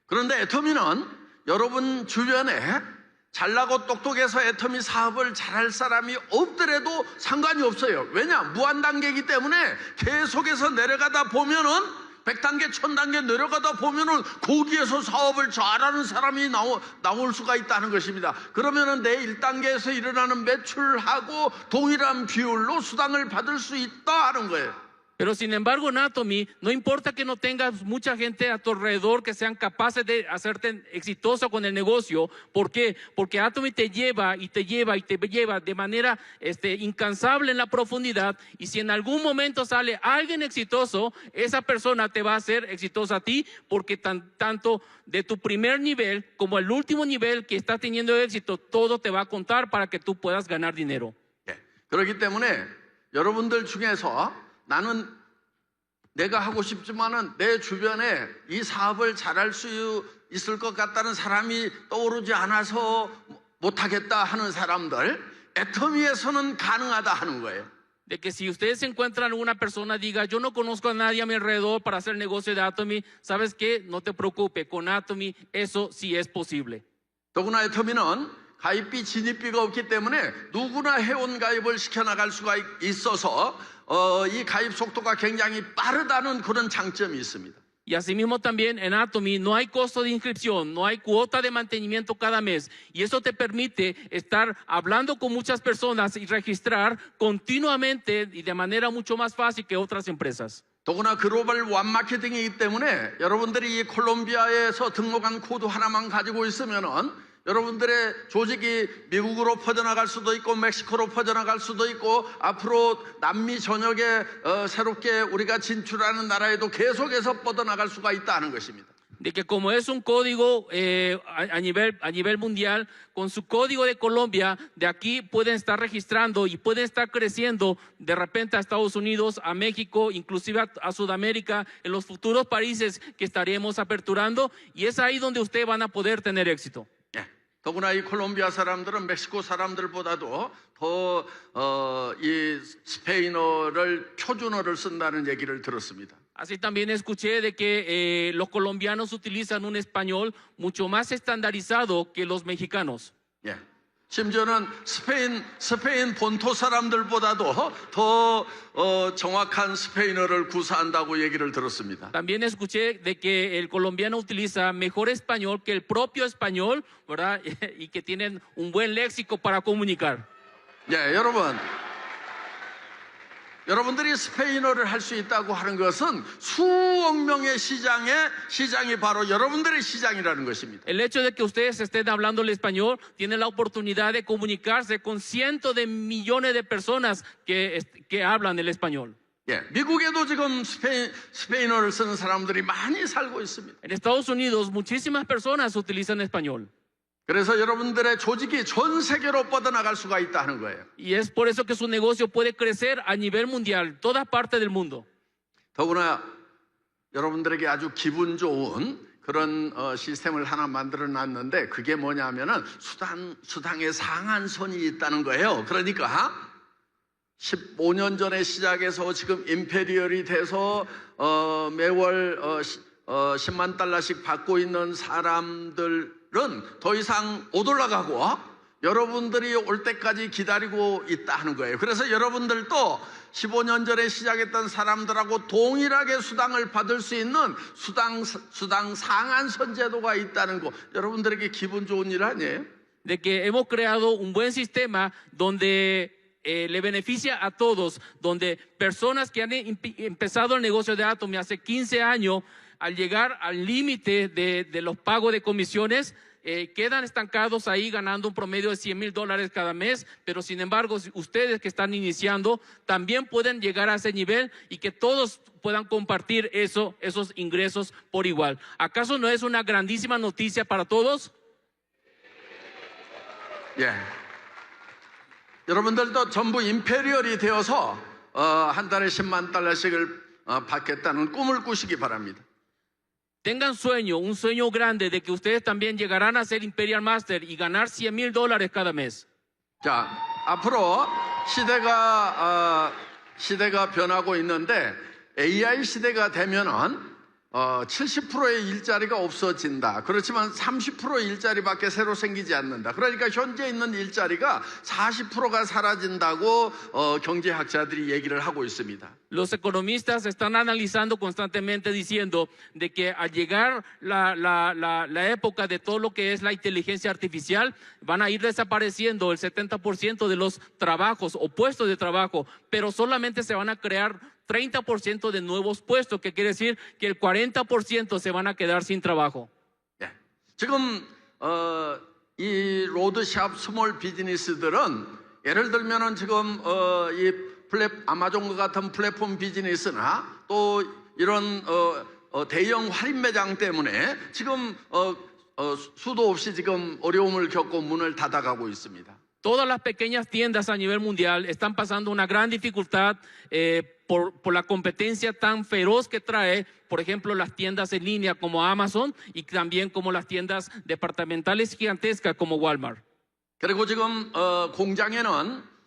그런데 애터미는 여러분 주변에 잘나고 똑똑해서 애터미 사업을 잘할 사람이 없더라도 상관이 없어요. 왜냐? 무한단계이기 때문에 계속해서 내려가다 보면은 100단계, 1000단계 내려가다 보면은 거기에서 사업을 잘하는 사람이 나올 수가 있다는 것입니다. 그러면은 내 1단계에서 일어나는 매출하고 동일한 비율로 수당을 받을 수 있다 하는 거예요. Pero sin embargo, en Atomy, no importa que no tengas mucha gente a tu alrededor que sean capaces de hacerte exitoso con el negocio. ¿Por qué? Porque Atomy te lleva y te lleva y te lleva de manera incansable en la profundidad. Y si en algún momento sale alguien exitoso, esa persona te va a hacer exitosa a ti, porque tanto de tu primer nivel como el último nivel que estás teniendo éxito, todo te va a contar para que tú puedas ganar dinero. 그렇기 때문에 여러분들 중에서 나는 내가 하고 싶지만은 내 주변에 이 사업을 잘할 수 있을 것 같다는 사람이 떠오르지 않아서 못하겠다 하는 사람들, 애터미에서는 가능하다 하는 거예요. De que si ustedes encuentran una persona diga, yo no conozco a nadie a mi alrededor para hacer negocio de Atomy, ¿sabes qué? No te preocupes, con Atomy eso sí es posible. 더구나 애터미는 가입비, 진입비가 없기 때문에 누구나 회원 가입을 시켜나갈 수가 있어서 이 가입 속도가 굉장히 빠르다는 그런 장점이 있습니다. Y asimismo también en Atomy no hay costo de inscripción, no hay cuota de mantenimiento cada mes. Y eso te permite estar hablando con muchas personas y registrar continuamente y de manera mucho más fácil que otras empresas. 더구나 글로벌 완 마케팅이기 때문에 여러분들이 이 콜롬비아에서 등록한 코드 하나만 가지고 있으면은 여러분들의 조직이 미국으로 퍼져나갈 수도 있고 멕시코로 퍼져나갈 수도 있고 앞으로 남미 전역에 새롭게 우리가 진출하는 나라에도 계속해서 뻗어나갈 수가 있다는 것입니다. De que como es un código a nivel mundial, con su código de Colombia, de aquí pueden estar registrando y pueden estar creciendo de repente a Estados Unidos, a México, inclusive a Sudamérica, en los futuros países que estaremos aperturando, y es ahí donde ustedes van a poder tener éxito. 더구나 이 콜롬비아 사람들은 멕시코 사람들보다도 더 이 스페인어를 표준어를 쓴다는 얘기를 들었습니다. Así también escuché de que los colombianos utilizan un español mucho más estandarizado que los mexicanos. 예. 심지어는 스페인 본토 사람들보다도 더 정확한 스페인어를 구사한다고 얘기를 들었습니다. También escuché de que el colombiano utiliza mejor español que el propio español, ¿verdad? Y que tienen un buen léxico para comunicar. 예, 여러분들이 스페인어를 할 수 있다고 하는 것은 수억 명의 시장이 바로 여러분들의 시장이라는 것입니다. El hecho de que ustedes estén hablando el español, tienen la oportunidad de comunicarse con cientos de millones de personas que hablan el español. 예, 미국에도 지금 스페인어를 쓰는 사람들이 많이 살고 있습니다. En Estados Unidos, muchísimas personas utilizan español. 그래서 여러분들의 조직이 전 세계로 뻗어나갈 수가 있다는 거예요. Y es por eso que su negocio puede crecer a nivel mundial, todas partes del mundo. 더구나 여러분들에게 아주 기분 좋은 그런 시스템을 하나 만들어 놨는데 그게 뭐냐면은 수당의 상한선이 있다는 거예요. 그러니까 15년 전에 시작해서 지금 임페리얼이 돼서 매월 10만 달러씩 받고 있는 사람들은 더 이상 못 올라가고 여러분들이 올 때까지 기다리고 있다 하는 거예요. 그래서 여러분들도 15년 전에 시작했던 사람들하고 동일하게 수당을 받을 수 있는 수당 상한선 제도가 있다는 거 여러분들에게 기분 좋은 일 아니에요? De que hemos creado un buen sistema donde le beneficia a todos, donde personas que han empezado el negocio de Atomy hace 15 años, al llegar al límite de los pagos de comisiones, quedan estancados ahí ganando un promedio de $100,000 cada mes, pero sin embargo ustedes que están iniciando también pueden llegar a ese nivel y que todos puedan compartir esos ingresos por igual. ¿Acaso no es una grandísima noticia para todos? 예. 여러분들도 전부 임페리얼이 되어서 한 달에 10만 달러씩을 받겠다는 꿈을 꾸시기 바랍니다. Tengan un sueño grande de que ustedes también llegarán a ser Imperial Master y ganar $100,000 cada mes. 자, 앞으로 시대가 변하고 있는데 AI 시대가 되면은 70%의 일자리가 없어진다. 그렇지만 30%의 일자리밖에 새로 생기지 않는다. 그러니까 현재 있는 일자리가 40%가 사라진다고 경제학자들이 얘기를 하고 있습니다. Los economistas están analizando constantemente diciendo de que al llegar la época de todo lo que es la inteligencia artificial, van a ir desapareciendo el 70% de los trabajos o puestos de trabajo, pero solamente se van a crear 30% de nuevos puestos, que quiere decir que el 40% se van a quedar sin trabajo. 예. 지금 이 로드샵 스몰 비즈니스들은 예를 들면은 지금 이 아마존과 같은 플랫폼 비즈니스나 또 이런 대형 할인 매장 때문에 지금 수도 없이 지금 어려움을 겪고 문을 닫아가고 있습니다. Todas las pequeñas tiendas a nivel mundial están pasando una gran dificultad por la competencia tan feroz que trae, por ejemplo, las tiendas en línea como Amazon y también como las tiendas departamentales gigantescas como Walmart. 그리고 지금 공장에는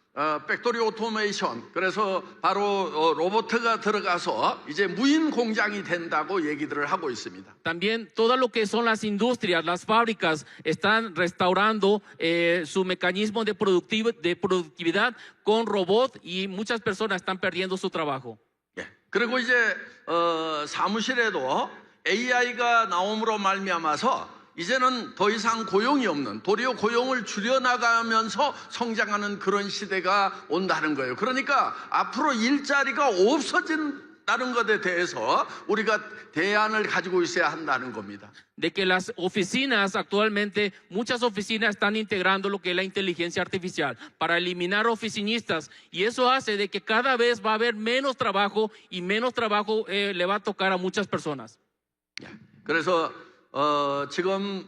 팩토리 오토메이션, 그래서 바로 로봇가 들어가서 이제 무인 공장이 된다고 얘기들을 하고 있습니다. También todo lo que son las industrias, las fábricas están restaurando su mecanismo de productividad con robots y muchas personas están perdiendo su trabajo. 예. 그리고 이제 사무실에도 AI가 나옴으로 말미암아서 이제는 더 이상 고용이 없는, 도리어 고용을 줄여나가면서 성장하는 그런 시대가 온다는 거예요. 그러니까 앞으로 일자리가 없어진다는 다른 것에 대해서 우리가 대안을 가지고 있어야 한다는 겁니다. De que las oficinas actualmente, muchas oficinas están integrando lo que es la inteligencia artificial para eliminar oficinistas y eso hace de que cada vez va a haber menos trabajo y menos trabajo le va a tocar a muchas personas. 그래서 지금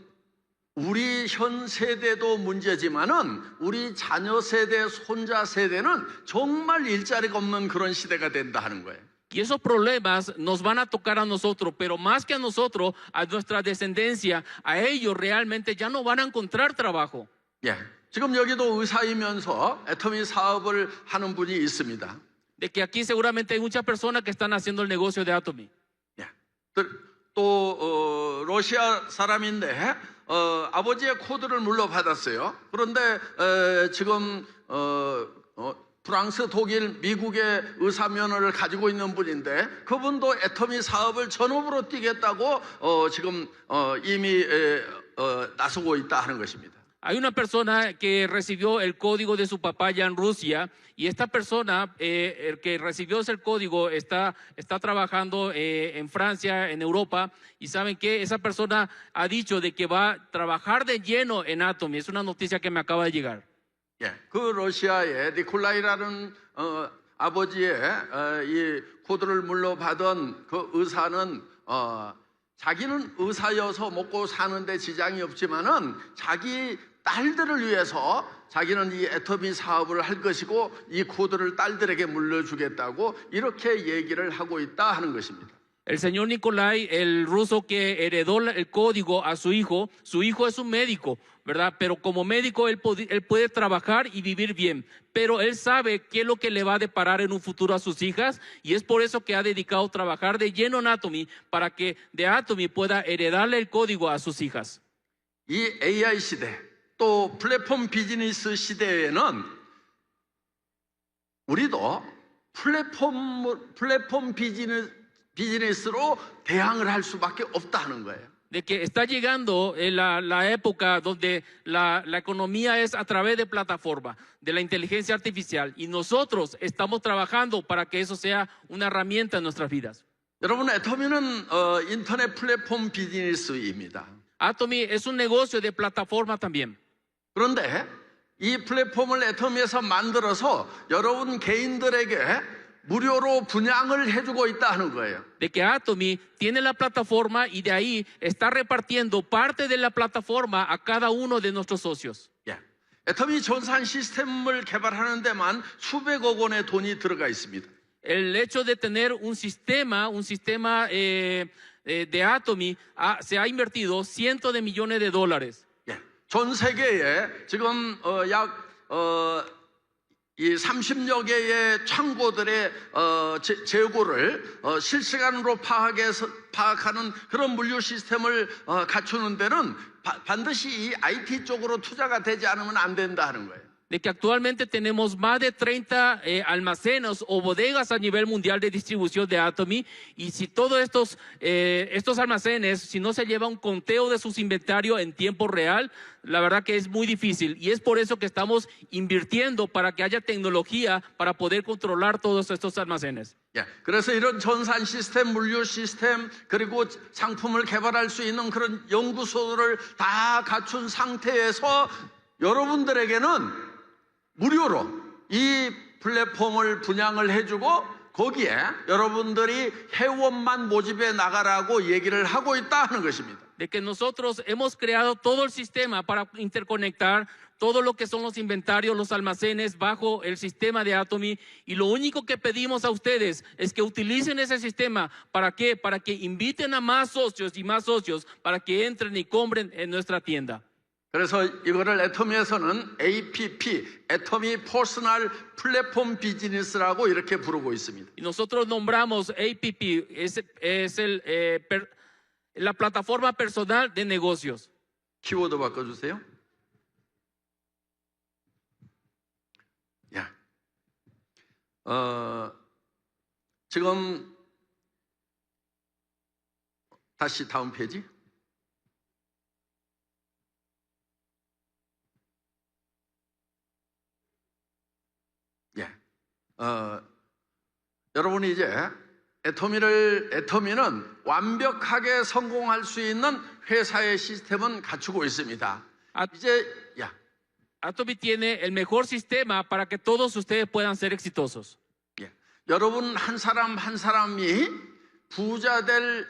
우리 현 세대도 문제지만은 우리 자녀 세대, 손자 세대는 정말 일자리가 없는 그런 시대가 된다 하는 거예요. Y esos problemas nos van a tocar a nosotros, pero más que a nosotros, a nuestra descendencia, a ellos realmente ya no van a encontrar trabajo. 예, 지금 여기도 의사이면서 애터미 사업을 하는 분이 있습니다. De que aquí seguramente hay muchas personas que están haciendo el negocio de Atomy. 예, 또 러시아 사람인데 아버지의 코드를 물려받았어요. 그런데 지금 프랑스, 독일, 미국의 의사 면허를 가지고 있는 분인데 그분도 애터미 사업을 전업으로 뛰겠다고 지금 이미 나서고 있다 하는 것입니다. Hay una persona que recibió el código de su papá ya en Rusia y esta persona, el que recibió ese código, está trabajando en Francia, en Europa y saben que esa persona ha dicho de que va a trabajar de lleno en Atomy. Es una noticia que me acaba de llegar. 예, 그 러시아의 니콜라이라는 아버지의 이 코드를 물려받은 그 의사는 자기는 의사여서 먹고 사는데 지장이 없지만은 자기 딸들을 위해서 자기는 이 애터미 사업을 할 것이고 이 코드를 딸들에게 물려주겠다고 이렇게 얘기를 하고 있다 하는 것입니다. El señor Nikolai, el ruso que heredó el código a su hijo es un médico, ¿verdad? Pero como médico él puede trabajar y vivir bien, pero él sabe qué es lo que le va a deparar en un futuro a sus hijas y es por eso que ha dedicado a trabajar de lleno en Atomy para que de Atomy pueda heredarle el código a sus hijas. 이 AI 시대 또 플랫폼 비즈니스 시대에는 우리도 플랫폼 비즈니스로 대항을 할 수밖에 없다는 거예요. De que está llegando la época donde la economía es a través de plataforma, de la inteligencia artificial y nosotros estamos trabajando para que eso sea una herramienta en nuestras vidas. 여러분, 애터미는 인터넷 플랫폼 비즈니스입니다. Atomy es un negocio de plataforma también. 그런데 이 플랫폼을 애터미에서 만들어서 여러분 개인들에게 무료로 분양을 해주고 있다 하는 거예요. De que Atomy tiene la plataforma y de ahí está repartiendo parte de la plataforma a cada uno de nuestros socios. 예. 애터미 전산 시스템을 개발하는 데만 수백억 원의 돈이 들어가 있습니다. El hecho de tener un sistema de Atomy se ha invertido cientos de millones de dólares. 예. 전 세계에 지금 이 30여 개의 창고들의 재고를 실시간으로 파악하는 그런 물류 시스템을 갖추는 데는 반드시 이 IT 쪽으로 투자가 되지 않으면 안 된다 하는 거예요. De que actualmente tenemos más de 30 almacenes o bodegas a nivel mundial de distribución de Atomy y si todos estos almacenes, si no se lleva un conteo de sus inventarios en tiempo real, la verdad que es muy difícil y es por eso que estamos invirtiendo para que haya tecnología para poder controlar todos estos almacenes. 예, 그래서 이런 전산 시스템, 물류 시스템 그리고 상품을 개발할 수 있는 그런 연구소를 다 갖춘 상태에서 여러분들에게는 무료로 이 플랫폼을 분양을 해주고 거기에 여러분들이 회원만 모집해 나가라고 얘기를 하고 있다 하는 것입니다. De que nosotros hemos creado todo el sistema para interconectar todo lo que son los inventarios, los almacenes bajo el sistema de Atomy y lo único que pedimos a ustedes es que utilicen ese sistema. ¿Para qué? Para que inviten a más socios y más socios para que entren y compren en nuestra tienda. 그래서 이거를 애터미에서는 APP, 애터미 퍼스널 플랫폼 비즈니스라고 이렇게 부르고 있습니다. Y nosotros nombramos APP, la plataforma personal de negocios. 키워드 바꿔주세요. 야, 지금 다시 다음 페이지. 예, 여러분이 이제 애터미는 완벽하게 성공할 수 있는 회사의 시스템은 갖추고 있습니다. 아- 이제 야, Atomy tiene el mejor sistema para que todos ustedes puedan ser exitosos. 예. 여러분 한 사람 한 사람이 부자 될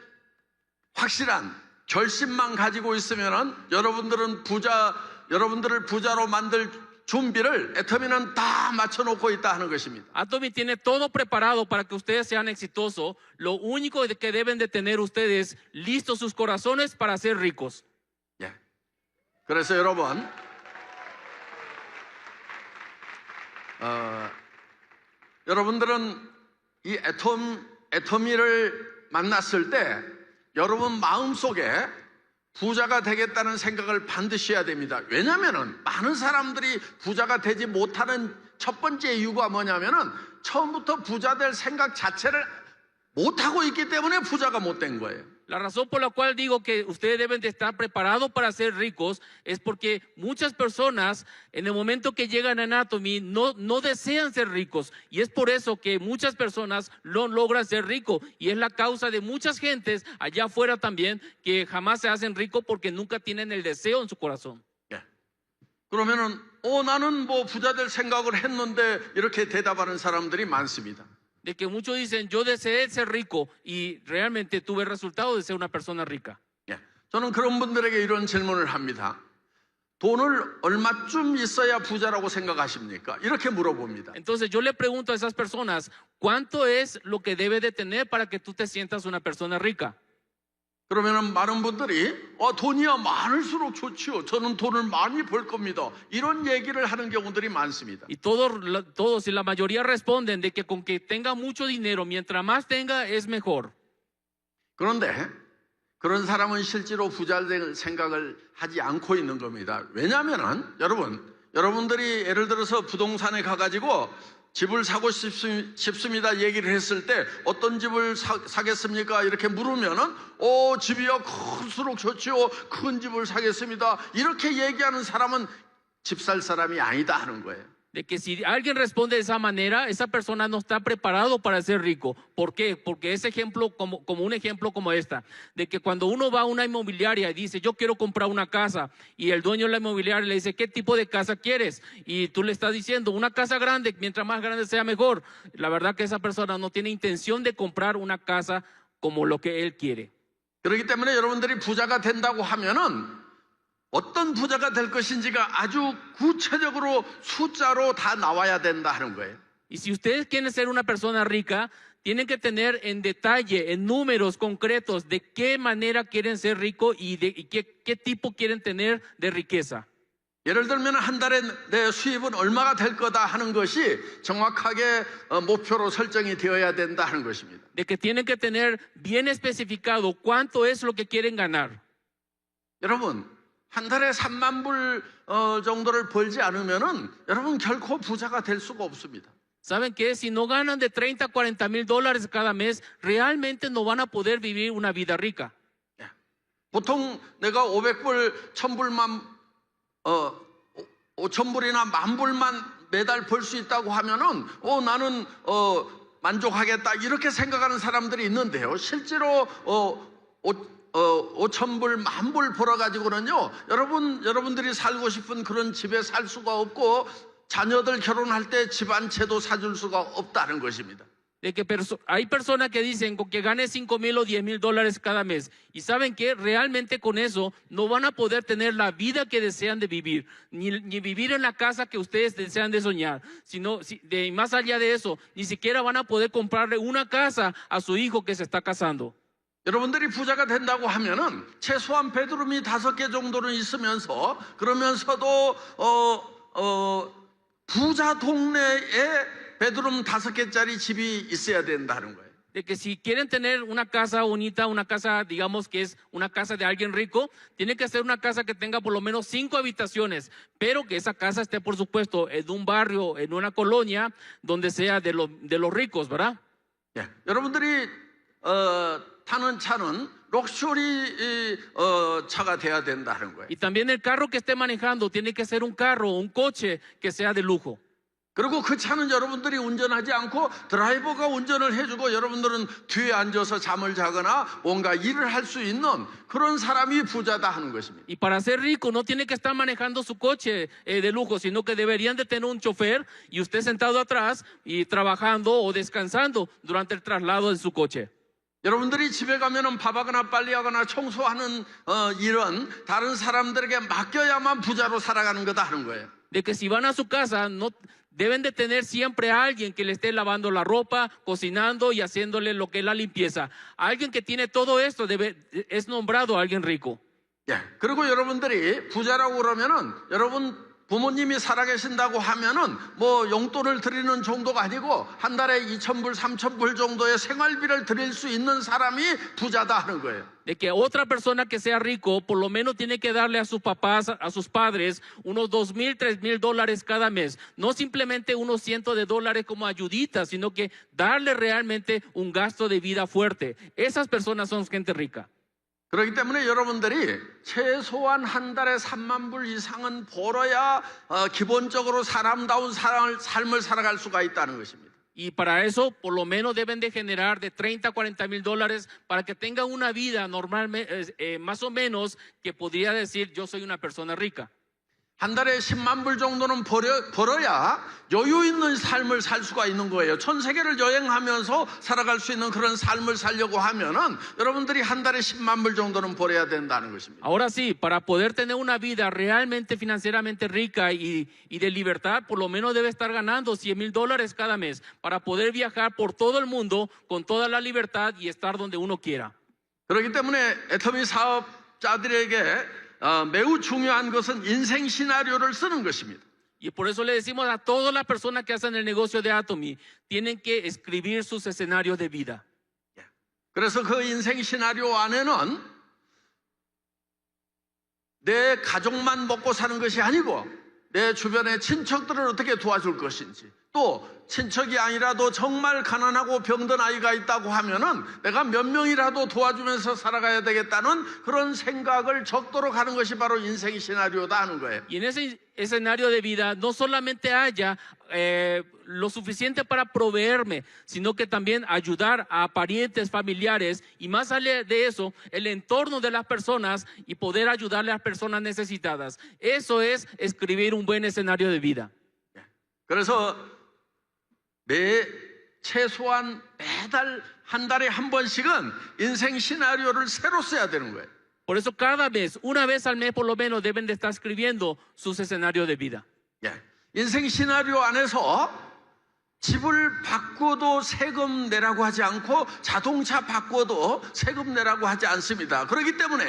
확실한 결심만 가지고 있으면은 여러분들을 부자로 만들 준비를 애터미는 다 맞춰놓고 있다 하는 것입니다. Atomy tiene todo preparado para que ustedes sean exitosos. Lo único que deben de tener ustedes listos sus corazones para ser ricos. 예. 그래서 여러분, 여러분들은 이 애터미를 만났을 때 여러분 마음속에 부자가 되겠다는 생각을 반드시 해야 됩니다. 왜냐하면 많은 사람들이 부자가 되지 못하는 첫 번째 이유가 뭐냐면은 처음부터 부자 될 생각 자체를 못하고 있기 때문에 부자가 못 된 거예요. La razón por la cual digo que ustedes deben de estar preparados para ser ricos es porque muchas personas en el momento que llegan a Atomy no desean ser ricos, y es por eso que muchas personas no logran ser ricos, y es la causa de muchas gentes allá afuera también que jamás se hacen ricos porque nunca tienen el deseo en su corazón. 예. 그러면은 나는 뭐 부자 될 생각을 했는데 이렇게 대답하는 사람들이 많습니다. De que muchos dicen, yo deseé ser rico y realmente tuve el resultado de ser una persona rica. 예. 저는 그런 분들에게 이런 질문을 합니다. 돈을 얼마쯤 있어야 부자라고 생각하십니까? 이렇게 물어봅니다. Entonces yo le pregunto a esas personas, ¿cuánto es lo que debe de tener para que tú te sientas una persona rica? 그러면은 많은 분들이 돈이야 많을수록 좋지요. 저는 돈을 많이 벌 겁니다. 이런 얘기를 하는 경우들이 많습니다. Y todos y la mayoría responden de que con que tenga mucho dinero, mientras más tenga es mejor. 그런데 그런 사람은 실제로 부자 될 생각을 하지 않고 있는 겁니다. 왜냐하면은 여러분들이 예를 들어서 부동산에 가가지고 집을 사고 싶습니다 얘기를 했을 때 어떤 집을 사겠습니까? 이렇게 물으면은 집이요 클수록 좋지요. 큰 집을 사겠습니다. 이렇게 얘기하는 사람은 집 살 사람이 아니다 하는 거예요. De que si alguien responde de esa manera, esa persona no está preparado para ser rico. ¿Por qué? Porque ese ejemplo, como un ejemplo como esta, de que cuando uno va a una inmobiliaria y dice, yo quiero comprar una casa, y el dueño de la inmobiliaria le dice, ¿qué tipo de casa quieres? Y tú le estás diciendo, una casa grande, mientras más grande sea mejor. La verdad que esa persona no tiene intención de comprar una casa como lo que él quiere. 그렇기 때문에 여러분들이 부자가 된다고 하면은 어떤 부자가 될 것인지가 아주 구체적으로 숫자로 다 나와야 된다 하는 거예요. Y si ustedes quieren ser una persona rica, tienen que tener en detalle, en números concretos, de qué manera quieren ser ricos y qué tipo quieren tener de riqueza. 예를 들면 한 달에 내 수입은 얼마가 될 거다 하는 것이 정확하게 목표로 설정이 되어야 된다 하는 것입니다. De que tienen que tener bien especificado cuánto es lo que quieren ganar. 여러분, 한 달에 3만 불 정도를 벌지 않으면은 여러분 결코 부자가 될 수가 없습니다. ¿Saben qué? Si no ganan de 30 a 40 mil dólares cada mes, realmente no van a poder vivir una vida rica. 보통 내가 500불, 1000불만 5,000불이나 10,000불만 매달 벌 수 있다고 하면은 나는 만족하겠다 이렇게 생각하는 사람들이 있는데요. 실제로 5,000불, 10,000불 벌어가지고는요, 여러분들이 살고 싶은 그런 집에 살 수가 없고, 자녀들 결혼할 때 집 한 채도 사줄 수가 없다는 것입니다. De que hay personas que dicen con que gane 5 mil o 10 mil dólares cada mes. Y saben que realmente con eso no van a poder tener la vida que desean de vivir, ni vivir en la casa que ustedes desean de soñar. Sino, más allá de eso, ni siquiera van a poder comprarle una casa a su hijo que se está casando. 여러분들이 부자가 된다고 하면은 최소한 베드룸이 5개 정도는 있으면서 그러면서도 부자 동네에 베드룸 5개짜리 집이 있어야 된다는 거예요. De que si quieren tener una casa bonita, una casa, digamos que es una casa de alguien rico, tiene que ser una casa que tenga por lo menos 5 habitaciones, pero que esa casa esté, por supuesto, en un barrio, en una colonia, donde sea de los ricos, ¿verdad? 예, 여러분들이 타는 차는 럭셔리 차가 돼야 된다는 거예요. Y también el carro que esté manejando tiene que ser un carro, un coche que sea de lujo. 그리고 그 차는 여러분들이 운전하지 않고 드라이버가 운전을 해주고 여러분들은 뒤에 앉아서 잠을 자거나 뭔가 일을 할 수 있는 그런 사람이 부자다 하는 것입니다. Y para ser rico no tiene que estar manejando su coche de lujo, sino que deberían de tener un chofer y usted sentado atrás y trabajando o descansando durante el traslado de su coche. 여러분들이 집에 가면은 밥하거나 빨리하거나 청소하는 일은 다른 사람들에게 맡겨야만 부자로 살아가는 거다 하는 거예요. De que si van a su casa no deben de tener siempre a alguien que le esté lavando la ropa, cocinando y haciéndole lo que es la limpieza. Alguien que tiene todo esto es nombrado alguien rico. 예. 그리고 여러분들이 부자라고 그러면은 여러분 부모님이 살아계신다고 하면은 뭐 용돈을 드리는 정도가 아니고 한 달에 2,000불, 3,000불 정도의 생활비를 드릴 수 있는 사람이 부자다 하는 거예요. De que otra persona que sea rico, por lo menos tiene que darle a sus papás, a sus padres, unos 2,000, 3,000 dólares cada mes. No simplemente unos cientos de dólares como ayudita, sino que darle realmente un gasto de vida fuerte. Esas personas son gente rica. 그렇기 때문에 여러분들이 최소한 한 달에 3만 불 이상은 벌어야 기본적으로 사람다운 삶을 살아갈 수가 있다는 것입니다. Y para eso, por lo menos deben de generar de 30 a 40 mil dólares para que tengan una vida normalmente, más o menos, que podría decir yo soy una persona rica. 한 달에 10만 불 정도는 벌어야 여유 있는 삶을 살 수가 있는 거예요. 전 세계를 여행하면서 살아갈 수 있는 그런 삶을 살려고 하면은 여러분들이 한 달에 10만 불 정도는 벌어야 된다는 것입니다. Ahora sí, para poder tener una vida realmente financieramente rica y de libertad, por lo menos debe estar ganando 100 mil dólares cada mes para poder viajar por todo el mundo con toda la libertad y estar donde uno quiera. 그렇기 때문에 애터미 사업자들에게 매우 중요한 것은 인생 시나리오를 쓰는 것입니다. Y por eso le decimos a todas las personas que hacen el negocio de Atomy, tienen que escribir sus escenarios de vida. 그래서 그 인생 시나리오 안에는 내 가족만 먹고 사는 것이 아니고 내 주변의 친척들을 어떻게 도와줄 것인지, 또 친척이 아니라도 정말 가난하고 병든 아이가 있다고 하면은 내가 몇 명이라도 도와주면서 살아가야 되겠다는 그런 생각을 적도록 하는 것이 바로 인생 시나리오다 하는 거예요. Y en ese escenario de vida no solamente haya lo suficiente para proveerme, sino que también ayudar a parientes, familiares y más allá de eso, el entorno de las personas y poder ayudarle a las personas necesitadas. Eso es escribir un buen escenario de vida. 그래서 최소한 매달 한 달에 한 번씩은 인생 시나리오를 새로 써야 되는 거예요. Por eso cada mes, una vez al mes por lo menos deben de estar escribiendo sus escenarios de vida. 예. 인생 시나리오 안에서 집을 바꿔도 세금 내라고 하지 않고 자동차 바꿔도 세금 내라고 하지 않습니다. 그렇기 때문에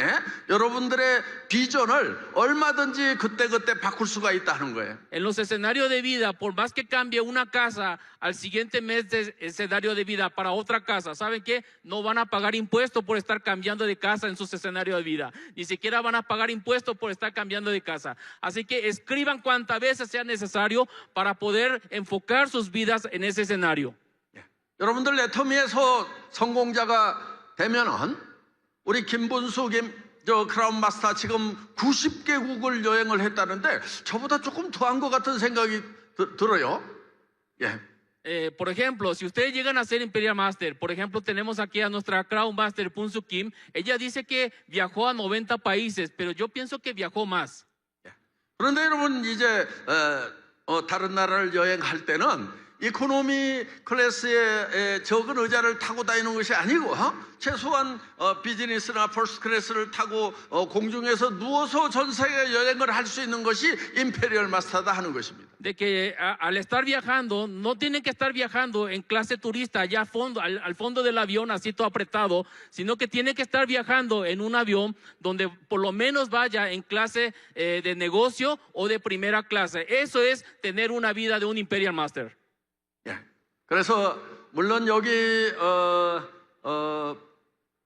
여러분들의 비전을 얼마든지 그때그때 바꿀 수가 있다는 거예요. En los escenarios de vida, por más que cambie una casa al siguiente mes de escenario de vida para otra casa, ¿saben qué? No van a pagar impuestos por estar cambiando de casa en sus escenarios de vida. Ni siquiera van a pagar impuestos por estar cambiando de casa. Así que escriban cuantas veces sea necesario para poder enfocar sus vidas en ese escenario. 여러분들 애터미에서 성공자가 되면은 우리 김분수 크라운 마스터 지금 90개국을 여행을 했다는데 저보다 조금 더한 것 같은 생각이 들어요. 예. Por ejemplo, si ustedes llegan a ser Imperial Master, por ejemplo, tenemos aquí a nuestra Crown Master Punsu Kim. Ella dice que viajó a 90 países, pero yo pienso que viajó más. 그런데 여러분 이제 다른 나라를 여행할 때는 이코노미 클래스의 적은 의자를 타고 다니는 것이 아니고 최소한 비즈니스나 퍼스트 클래스를 타고 공중에서 누워서 전 세계 여행을 할 수 있는 것이 임페리얼 마스터다 하는 것입니다. De que al estar viajando, no tienen que estar viajando en clase turista allá al fondo del avión, así todo apretado, sino que tienen que estar viajando en un avión donde por lo menos vaya en clase de negocio o de primera clase. Eso es tener una vida de un Imperial Master. 예. 그래서 물론 여기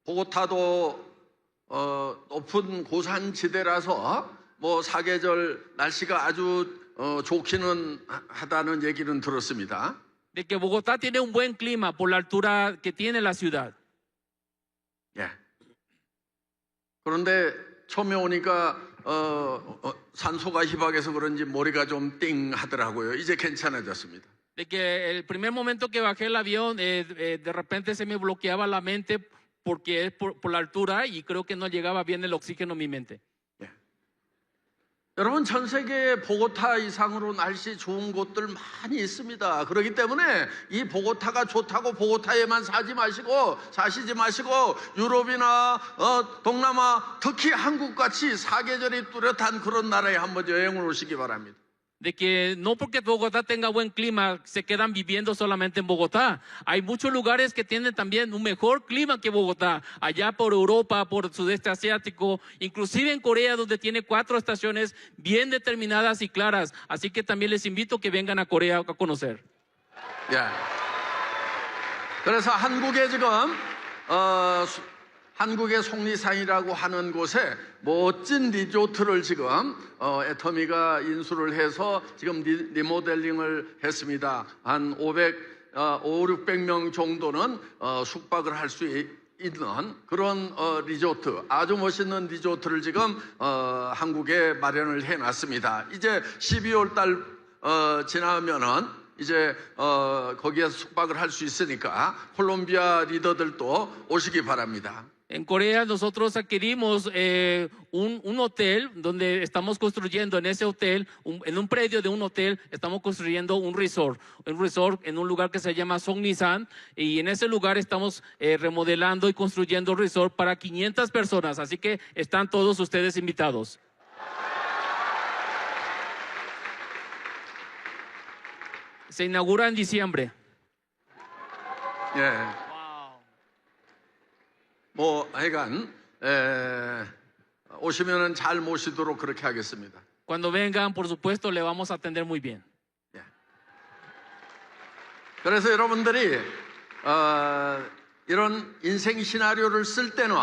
보고타도 높은 고산지대라서 뭐 사계절 날씨가 아주 좋기는 하다는 얘기는 들었습니다. De que Bogotá tiene un buen clima por la altura que tiene la ciudad. 예. 그런데 처음에 오니까 산소가 희박해서 그런지 머리가 좀 띵 하더라고요. 이제 괜찮아졌습니다. De que el primer momento que bajé el avión, de repente se me bloqueaba la mente porque es por la altura y creo que no llegaba bien el oxígeno a mi mente. 예. 여러분, 전 세계 보고타 이상으로 날씨 좋은 곳들 많이 있습니다. 그렇기 때문에 이 보고타가 좋다고 보고타에만 사시지 마시고 유럽이나 동남아, 특히 한국같이 사계절이 뚜렷한 그런 나라에 한번 여행을 오시기 바랍니다. De que no porque Bogotá tenga buen clima se quedan viviendo solamente en Bogotá. Hay muchos lugares que tienen también un mejor clima que Bogotá, allá por Europa, por el sudeste asiático, inclusive en Corea, donde tiene 4 estaciones bien determinadas y claras. Así que también les invito a que vengan a Corea a conocer. 예. 그래서 한국에 지금 한국의 속리산이라고 하는 곳에 멋진 리조트를 지금 애터미가 인수를 해서 지금 리모델링을 했습니다. 한 500-600명 정도는 숙박을 할 수 있는 그런 리조트, 아주 멋있는 리조트를 지금 한국에 마련을 해놨습니다. 이제 12월 달 지나면은 이제 거기에서 숙박을 할 수 있으니까 콜롬비아 리더들도 오시기 바랍니다. En Corea nosotros adquirimos un hotel donde estamos construyendo en ese hotel, en un predio de un hotel, estamos construyendo un resort en un lugar que se llama Songnisan, y en ese lugar estamos remodelando y construyendo un resort para 500 personas, así que están todos ustedes invitados. Se inaugura en diciembre. 예. 뭐 하여간 오시면은 잘 모시도록 그렇게 하겠습니다. Cuando vengan, por supuesto, le vamos a atender muy bien. 예. 그래서 여러분들이 이런 인생 시나리오를 쓸 때는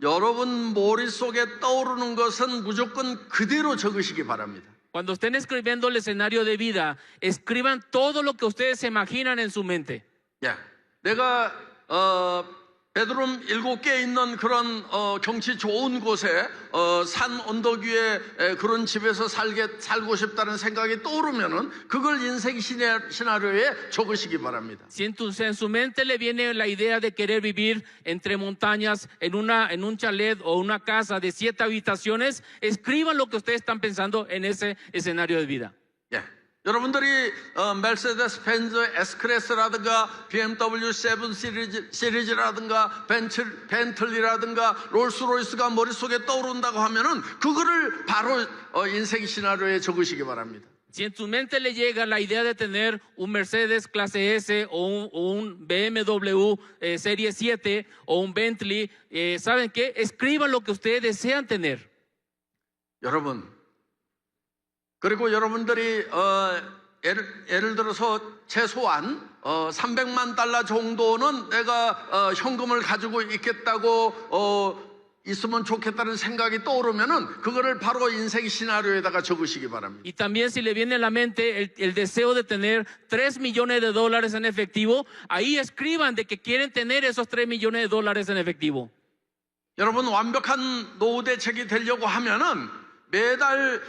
여러분 머릿속에 떠오르는 것은 무조건 그대로 적으시기 바랍니다. Cuando estén escribiendo el escenario de vida, escriban todo lo que ustedes se imaginan en su mente. 예. 내가 베드룸 7개 있는 그런 경치 좋은 곳에 산 언덕 위에 그런 집에서 살고 싶다는 생각이 떠오르면은 그걸 인생 시나리오에 적으시기 바랍니다. Si en su mente le viene la idea de querer vivir entre montañas en un chalet o una casa de 7 habitaciones, escriban lo que ustedes están pensando en ese escenario de vida. 예. 여러분들이 메르세데스 벤츠 S클래스라든가 BMW 7 시리즈라든가 벤틀리라든가 롤스로이스가 머릿속에 떠오른다고 하면은 그거를 바로 인생 시나리오에 적으시기 바랍니다. Si en su mente le llega la idea de tener un Mercedes clase S o un BMW serie 7 o un Bentley, ¿saben qué? Escriban lo que ustedes desean tener. 여러분, 그리고 여러분들이 예를 들어서 최소한 300만 달러 정도는 내가 현금을 가지고 있겠다고 있으면 좋겠다는 생각이 떠오르면은 그거를 바로 인생 시나리오에다가 적으시기 바랍니다. Y también si le viene a la mente el deseo de tener 3 millones de dólares en efectivo, ahí escriban de que quieren tener esos 3 millones de dólares en efectivo. 여러분, 완벽한 노후 대책이 되려고 하면은 매달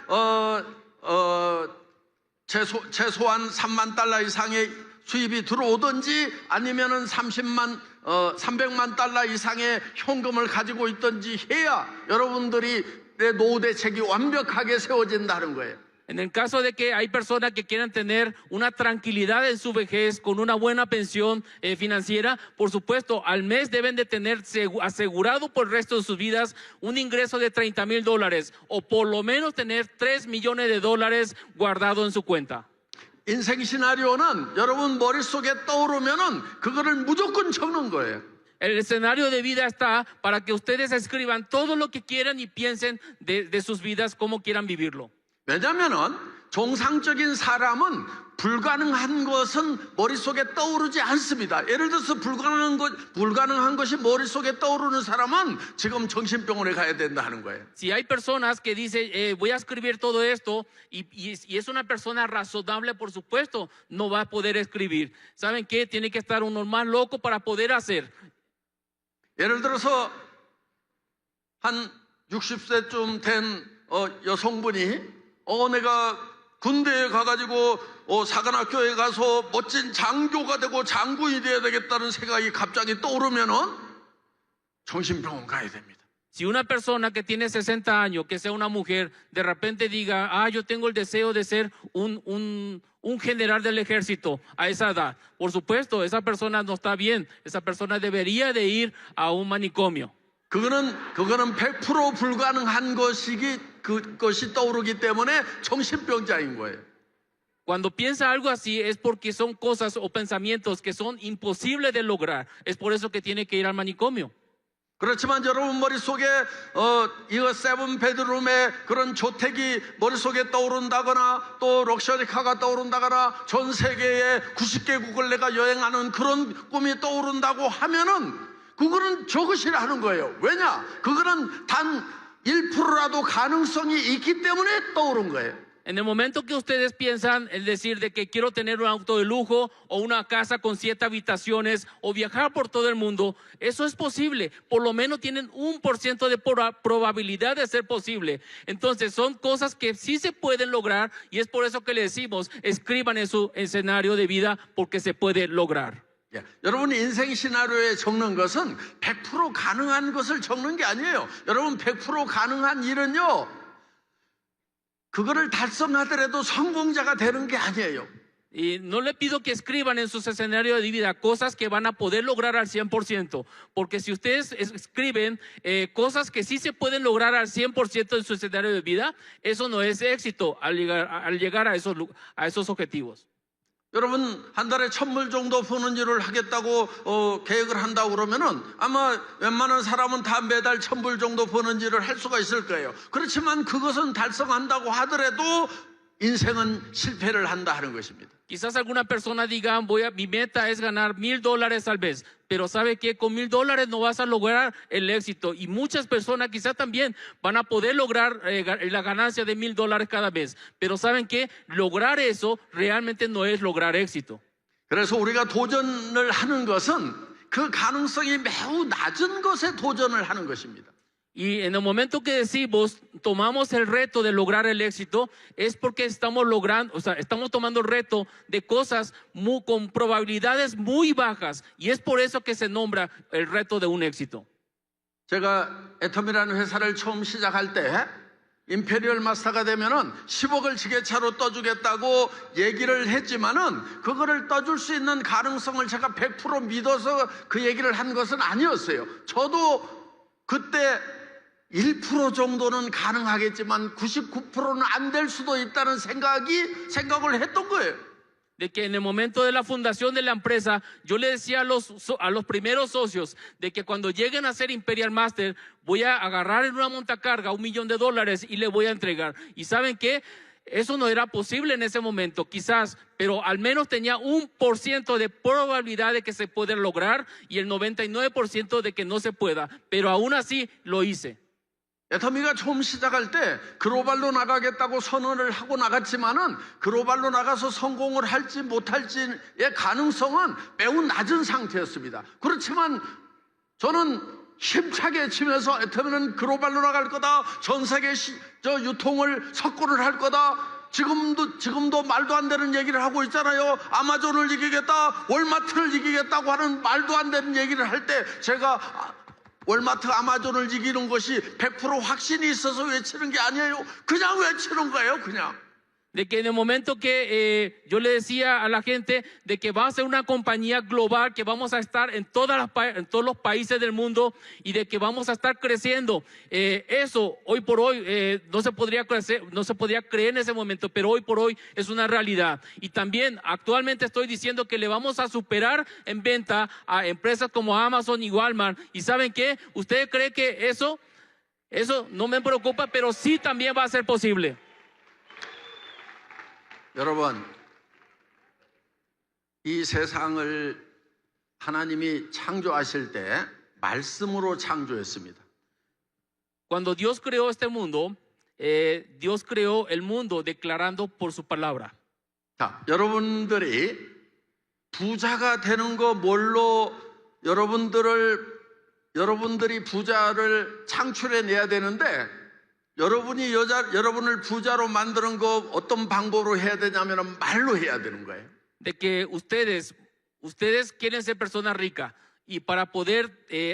최소한 3만 달러 이상의 수입이 들어오든지 아니면은 300만 달러 이상의 현금을 가지고 있든지 해야 여러분들이 내 노후 대책이 완벽하게 세워진다는 거예요. En el caso de que hay personas que quieran tener una tranquilidad en su vejez con una buena pensión financiera, por supuesto, al mes deben de tener asegurado por el resto de sus vidas un ingreso de $30,000 o por lo menos tener 3 millones de dólares guardado en su cuenta. 인생 시나리오는 여러분 머릿속에 떠오르면은 그거를 무조건 적는 거예요. El escenario de vida está para que ustedes escriban todo lo que quieran y piensen de sus vidas, cómo quieran vivirlo. 왜냐면은 정상적인 사람은 불가능한 것은 머릿속에 떠오르지 않습니다. 예를 들어서 불가능한 것이 머릿속에 떠오르는 사람은 지금 정신병원에 가야 된다 하는 거예요. Si hay personas que dicen, voy a escribir todo esto, y es una persona razonable, por supuesto, no va a poder escribir. ¿Saben qué? Tiene que estar uno más loco para poder hacer. 예를 들어서 한 60세쯤 된 여성분이 내가 군대에 가가지고 사관학교에 가서 멋진 장교가 되고 장군이 되어야 되겠다는 생각이 갑자기 떠오르면은 정신병원 가야 됩니다. Si una persona que tiene 60 años, que sea una mujer, de repente diga, yo tengo el deseo de ser un general del ejército a esa edad. Por supuesto, esa persona no está bien. Esa persona debería de ir a un manicomio. 그거는 100% 불가능한 그것이 떠오르기 때문에 정신병자인 거예요. Cuando piensa algo así es porque son cosas o pensamientos que son imposibles de lograr. Es por eso que tiene que ir al manicomio. 그렇지만 여러분 머릿속에 이거 세븐 베드룸의 그런 주택이 머릿속에 떠오른다거나 또 럭셔리카가 떠오른다거나 전 세계의 90개국을 내가 여행하는 그런 꿈이 떠오른다고 하면은 그거는 저것이라는 거예요. 왜냐? 그거는 단 1%라도 가능성이 있기 때문에 떠오른 거예요. En el momento que ustedes piensan en decir de que quiero tener un auto de lujo o una casa con 7 habitaciones o viajar por todo el mundo, eso es posible. Por lo menos tienen 1% de probabilidad de ser posible. Entonces son cosas que sí se pueden lograr y es por eso que le decimos, escriban en su escenario de vida porque se puede lograr. 여러분 인생 시나리오에 적는 것은 100% 가능한 것을 적는 게 아니에요. 여러분 100% 가능한 일은요, 그거를 달성하더라도 성공자가 되는 게 아니에요. Y no le pido que escriban en sus escenarios de vida cosas que van a poder lograr al 100%, porque si ustedes escriben cosas que sí se pueden lograr al 100% en su escenario de vida, eso no es éxito al llegar a esos objetivos. 여러분 한 달에 1,000불 정도 버는 일을 하겠다고 계획을 한다고 그러면은 아마 웬만한 사람은 다 매달 1,000불 정도 버는 일을 할 수가 있을 거예요. 그렇지만 그것은 달성한다고 하더라도 인생은 실패를 한다 하는 것입니다. Quizás alguna persona diga, mi meta es ganar $1,000 al mes, pero sabe que con $1,000 no vas a lograr el éxito. Y muchas personas quizás también van a poder lograr la ganancia de $1,000 cada mes, pero saben que lograr eso realmente no es lograr éxito. 그래서 우리가 도전을 하는 것은 그 가능성이 매우 낮은 것에 도전을 하는 것입니다. Y en el momento que decimos, tomamos el reto de lograr el éxito, es porque estamos tomando el reto de cosas con probabilidades muy bajas. Y es por eso que se nombra el reto de un éxito. 제가 애텀이라는 회사를 처음 시작할 때 임페리얼 마스터가 되면은 10억을 지게차로 떠주겠다고 얘기를 했지만은 그거를 떠줄 수 있는 가능성을 제가 100% 믿어서 그 얘기를 한 것은 아니었어요. 저도 그때 1% 정도는 가능하겠지만 99%는 안 될 수도 있다는 생각을 했던 거예요. De que en el momento de la fundación de la empresa, yo le decía a los primeros socios de que cuando lleguen a ser Imperial Master, voy a agarrar en una montacarga $1,000,000 y le voy a entregar. Y ¿saben qué? Eso no era posible en ese momento, quizás, pero al menos tenía 1% de probabilidad de que se pueda lograr y el 99% de que no se pueda, pero aún así lo hice. 애터미가 처음 시작할 때 글로벌로 나가겠다고 선언을 하고 나갔지만은 글로벌로 나가서 성공을 할지 못할지의 가능성은 매우 낮은 상태였습니다. 그렇지만 저는 힘차게 치면서 애터미는 글로벌로 나갈 거다, 전 세계 유통을 석권을 할 거다. 지금도 말도 안 되는 얘기를 하고 있잖아요. 아마존을 이기겠다, 월마트를 이기겠다고 하는 말도 안 되는 얘기를 할 때 제가 월마트 아마존을 이기는 것이 100% 확신이 있어서 외치는 게 아니에요. 그냥 외치는 거예요, 그냥. De que en el momento que yo le decía a la gente de que va a ser una compañía global, que vamos a estar en todos los países del mundo y de que vamos a estar creciendo. Eso hoy por hoy no se podría creer en ese momento, pero hoy por hoy es una realidad. Y también actualmente estoy diciendo que le vamos a superar en venta a empresas como Amazon y Walmart. ¿Y saben qué? ¿Ustedes creen que eso no me preocupa, pero sí también va a ser posible? 여러분, 이 세상을 하나님이 창조하실 때 말씀으로 창조했습니다. Cuando Dios creó este mundo, Dios creó el mundo declarando por su palabra. 자, 여러분들이 부자가 되는 거 뭘로 여러분들을 여러분들이 부자를 창출해내야 되는데 여러분을 부자로 만드는 거 어떤 방법으로 해야 되냐면 말로 해야 되는 거예요. De que ustedes quieren ser personas ricas y para poder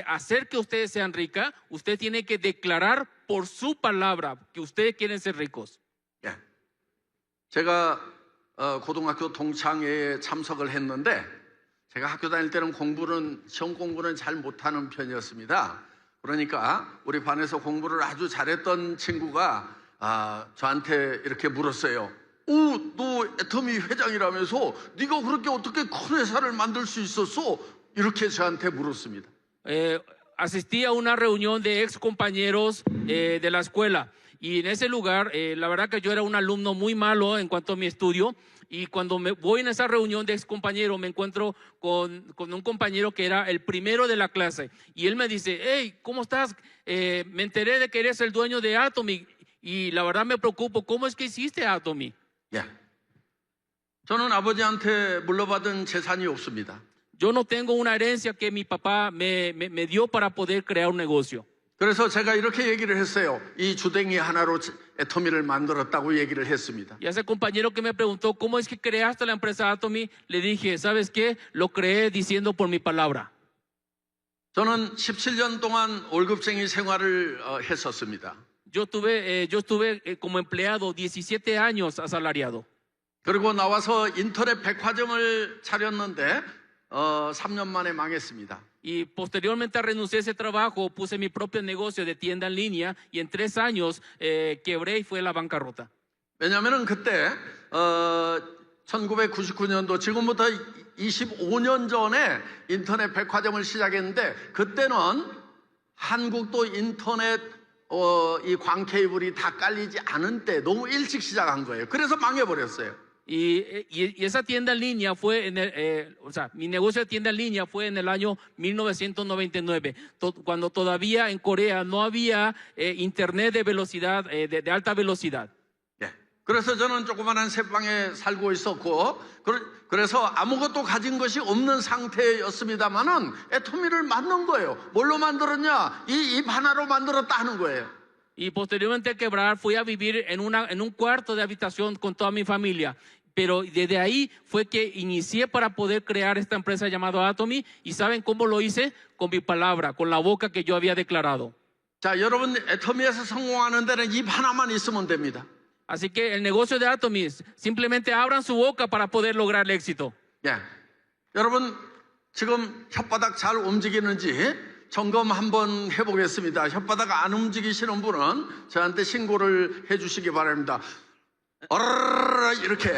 hacer que ustedes sean ricas, usted tiene que declarar por su palabra que ustedes quieren ser ricos. 예. 제가 고등학교 동창회에 참석을 했는데 제가 학교 다닐 때는 시험 공부는 잘 못하는 편이었습니다. 그러니까 우리 반에서 공부를 아주 잘했던 친구가 저한테 이렇게 물었어요. 너 애터미 회장이라면서 네가 그렇게 어떻게 큰 회사를 만들 수 있었어? 이렇게 저한테 물었습니다. Asistí a una reunión de ex compañeros de la escuela y en ese lugar, la verdad que yo era un alumno muy malo en cuanto a mi estudio. Y cuando me voy en esa reunión de ex compañeros, me encuentro con un compañero que era el primero de la clase. Y él me dice, hey, ¿cómo estás? Me enteré de que eres el dueño de Atomy. Y la verdad me preocupo, ¿cómo es que hiciste Atomy? 예. 저는 아버지한테 물려받은 재산이 없습니다. Yo no tengo una herencia que mi papá me dio para poder crear un negocio. 그래서 제가 이렇게 얘기를 했어요. 이 주댕이 하나로 애터미를 만들었다고 얘기를 했습니다. Y a ese compañero que me preguntó, ¿cómo es que creaste la empresa Atomy? Le dije, ¿sabes qué? Lo creé diciendo por mi palabra. 저는 17년 동안 월급쟁이 생활을 했었습니다. Yo estuve como empleado 17 años asalariado. 그리고 나와서 인터넷 백화점을 차렸는데 3년 만에 망했습니다. Y posteriormente renuncié a ese trabajo, puse mi propio negocio de tienda en línea y en 3 años quebré y fue a la bancarrota. 왜냐하면 그때 1999년도 지금부터 25년 전에 인터넷 백화점을 시작했는데 그때는 한국도 인터넷 이 광 케이블이 다 깔리지 않은 때 너무 일찍 시작한 거예요. 그래서 망해버렸어요. Y esa tienda en línea fue mi negocio de tienda en línea fue en el año 1999, cuando todavía en Corea no había internet de velocidad, de alta velocidad. 예. 그래서 저는 조그만한 새방에 살고 있었고, 그래서 아무것도 가진 것이 없는 상태였습니다만은 애터미를 만든 거예요. 뭘로 만들었냐? 이 입 하나로 만들었다 하는 거예요. Y posteriormente a quebrar fui a vivir en un cuarto de habitación con toda mi familia. Pero desde ahí fue que inicié para poder crear esta empresa llamada Atomy. ¿Y saben cómo lo hice? Con mi palabra, con la boca que yo había declarado. 자, 여러분 애터미에서 성공하는 데는 입 하나만 있으면 됩니다. Así que el negocio de Atomy, simplemente abran su boca para poder lograr el éxito. 예. 여러분 지금 혓바닥 잘 움직이는지 점검 한번 해보겠습니다. 혓바닥 안 움직이시는 분은 저한테 신고를 해주시기 바랍니다. 이렇게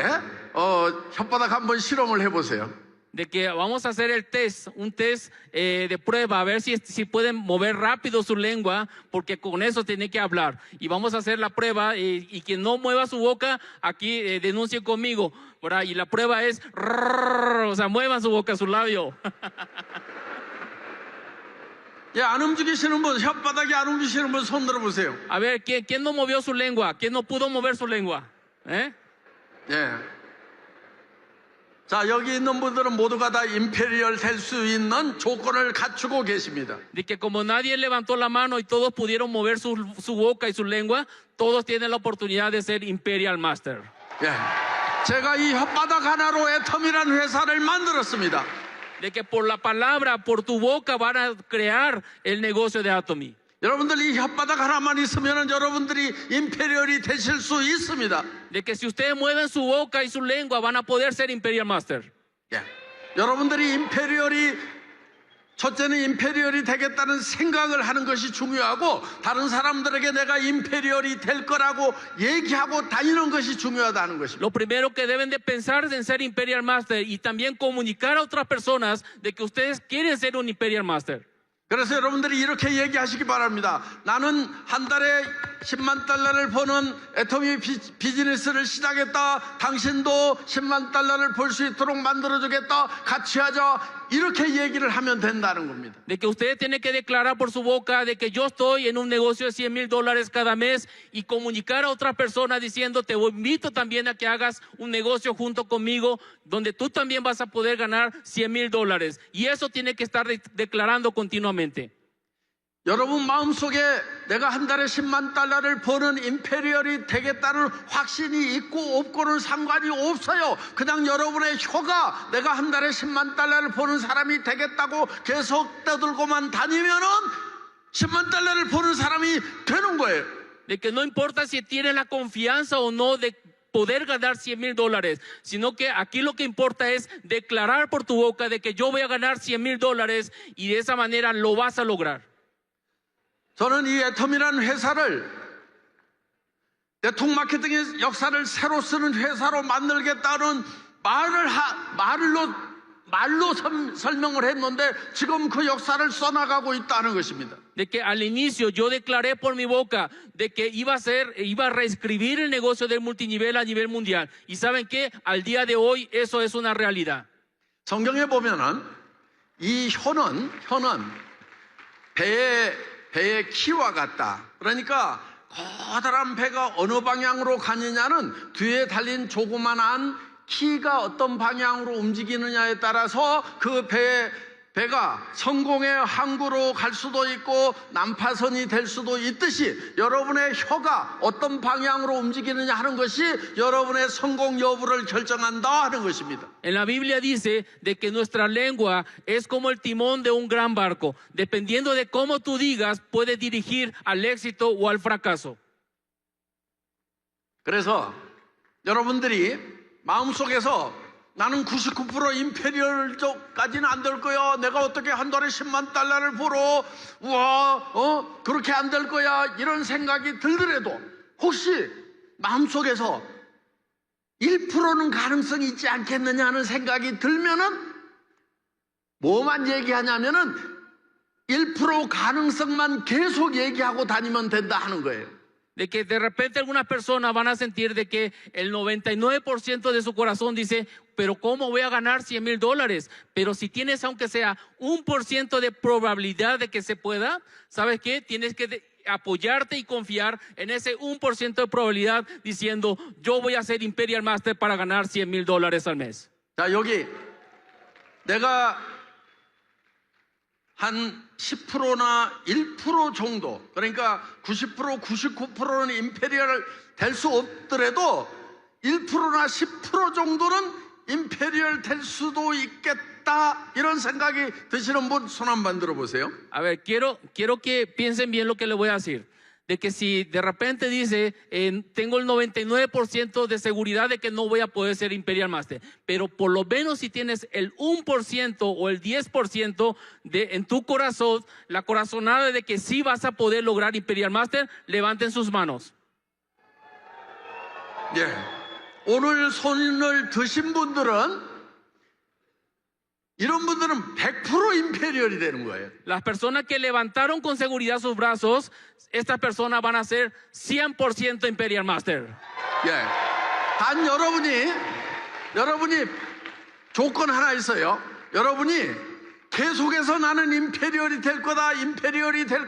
혓바닥 한번 실험을 해보세요. De que vamos a hacer un test de prueba, a ver si pueden mover rápido su lengua, porque con eso tiene que hablar. Y vamos a hacer la prueba y quien no mueva su boca, aquí denuncie conmigo, ¿verdad? Y la prueba es, o sea, muevan su boca, su labio. 예, 안 움직이시는 분, 혓바닥이 안 움직이시는 분 손 들어보세요. A ver, ¿quién no movió su lengua? ¿Quién no pudo mover su lengua? 예. 자, 여기 있는 분들은 모두가 다 임페리얼 될 수 있는 조건을 갖추고 계십니다. De que como nadie levantó la mano y todos pudieron mover su boca y su lengua, todos tienen la oportunidad de ser Imperial Master. 예. 제가 이 혓바닥 하나로 애터미라는 회사를 만들었습니다. De que por la palabra, por tu boca van a crear el negocio de Atomy. 여러분들 이 혓바닥 하나만 있으면 여러분들이 임페리얼이 되실 수 있습니다. De que si ustedes mueven su boca y su lengua van a poder ser Imperial Master. 예. 여러분들이 첫째는 임페리얼이 되겠다는 생각을 하는 것이 중요하고 다른 사람들에게 내가 임페리얼이 될 거라고 얘기하고 다니는 것이 중요하다는 것입니다. Lo primero que deben de pensar es en ser Imperial Master y también comunicar a otras personas de que ustedes quieren ser un Imperial Master. 그래서 여러분들이 이렇게 얘기하시기 바랍니다. 나는 한 달에 10만 달러를 버는 애터미 비즈니스를 시작했다. 당신도 10만 달러를 벌 수 있도록 만들어주겠다. 같이 하자. 이렇게 얘기를 하면 된다는 겁니다. De que ustedes tienen que declarar por su boca de que yo estoy en un negocio de $100,000 cada mes y comunicar a otras personas diciendo te invito también a que hagas un negocio junto conmigo donde tú también vas a poder ganar $100,000. Y eso tiene que estar declarando continuamente. 여러분 마음속에 내가 한 달에 10만 달러를 버는 임페리얼이 되겠다는 확신이 있고 없고는 상관이 없어요. 그냥 여러분의 혀가 내가 한 달에 10만 달러를 버는 사람이 되겠다고 계속 떠들고만 다니면은 10만 달러를 버는 사람이 되는 거예요. De que no importa si tienes la confianza o no de poder ganar $100,000, sino que aquí lo que importa es declarar por tu boca de que yo voy a ganar $100,000 y de esa manera lo vas a lograr. 저는 이 애텀이라는 회사를 네트워크 마케팅의 역사를 새로 쓰는 회사로 만들겠다는 말로 설명을 했는데 지금 그 역사를 써나가고 있다는 것입니다. De que al inicio yo declaré por mi boca de que iba a reescribir el negocio del multinivel a nivel mundial. Y saben que al día de hoy eso es una realidad. 성경에 보면은 이 혀는 배의 키와 같다. 그러니까 커다란 배가 어느 방향으로 가느냐는 뒤에 달린 조그만한 키가 어떤 방향으로 움직이느냐에 따라서 그 배가 성공의 항구로 갈 수도 있고 난파선이 될 수도 있듯이 여러분의 혀가 어떤 방향으로 움직이느냐 하는 것이 여러분의 성공 여부를 결정한다 하는 것입니다. En la Biblia dice de que nuestra lengua es como el timón de un gran barco. Dependiendo de cómo tú digas, puede dirigir al éxito o al fracaso. 그래서 여러분들이 마음속에서 나는 99% 임페리얼까지는 안 될 거야. 내가 어떻게 한 달에 10만 달러를 벌어. 우와, 그렇게 안 될 거야. 이런 생각이 들더라도 혹시 마음속에서 1%는 가능성이 있지 않겠느냐 하는 생각이 들면은 뭐만 얘기하냐면은 1% 가능성만 계속 얘기하고 다니면 된다 하는 거예요. De que de repente algunas personas van a sentir de que el 99% de su corazón dice, pero ¿cómo voy a ganar $100,000? Pero si tienes aunque sea 1% de probabilidad de que se pueda, ¿sabes qué? Tienes que apoyarte y confiar en ese 1% de probabilidad diciendo, yo voy a ser Imperial Master para ganar $100,000 al mes. 자, 여기 내가 한 10%나 1% 정도, 그러니까 90%, 99%는 임페리얼 될 수 없더라도 1%나 10% 정도는 임페리얼 될 수도 있겠다 이런 생각이 드시는 분 손 한번 들어보세요. A ver, quiero que piensen bien lo que les voy a decir. De que si de repente dice, tengo el 99% de seguridad de que no voy a poder ser Imperial Master, pero por lo menos si tienes el 1% o el 10% en tu corazón, la corazonada de que sí vas a poder lograr Imperial Master, levanten sus manos. 예, 오늘 손을 드신 분들은 이런 분들은 100% 임페리얼이 되는 거예요. Las personas que levantaron con seguridad sus brazos, estas personas van a ser 100% Imperial Master. 예, 단 여러분이 조건 하나 있어요. 여러분이 계속해서 나는 임페리얼이 될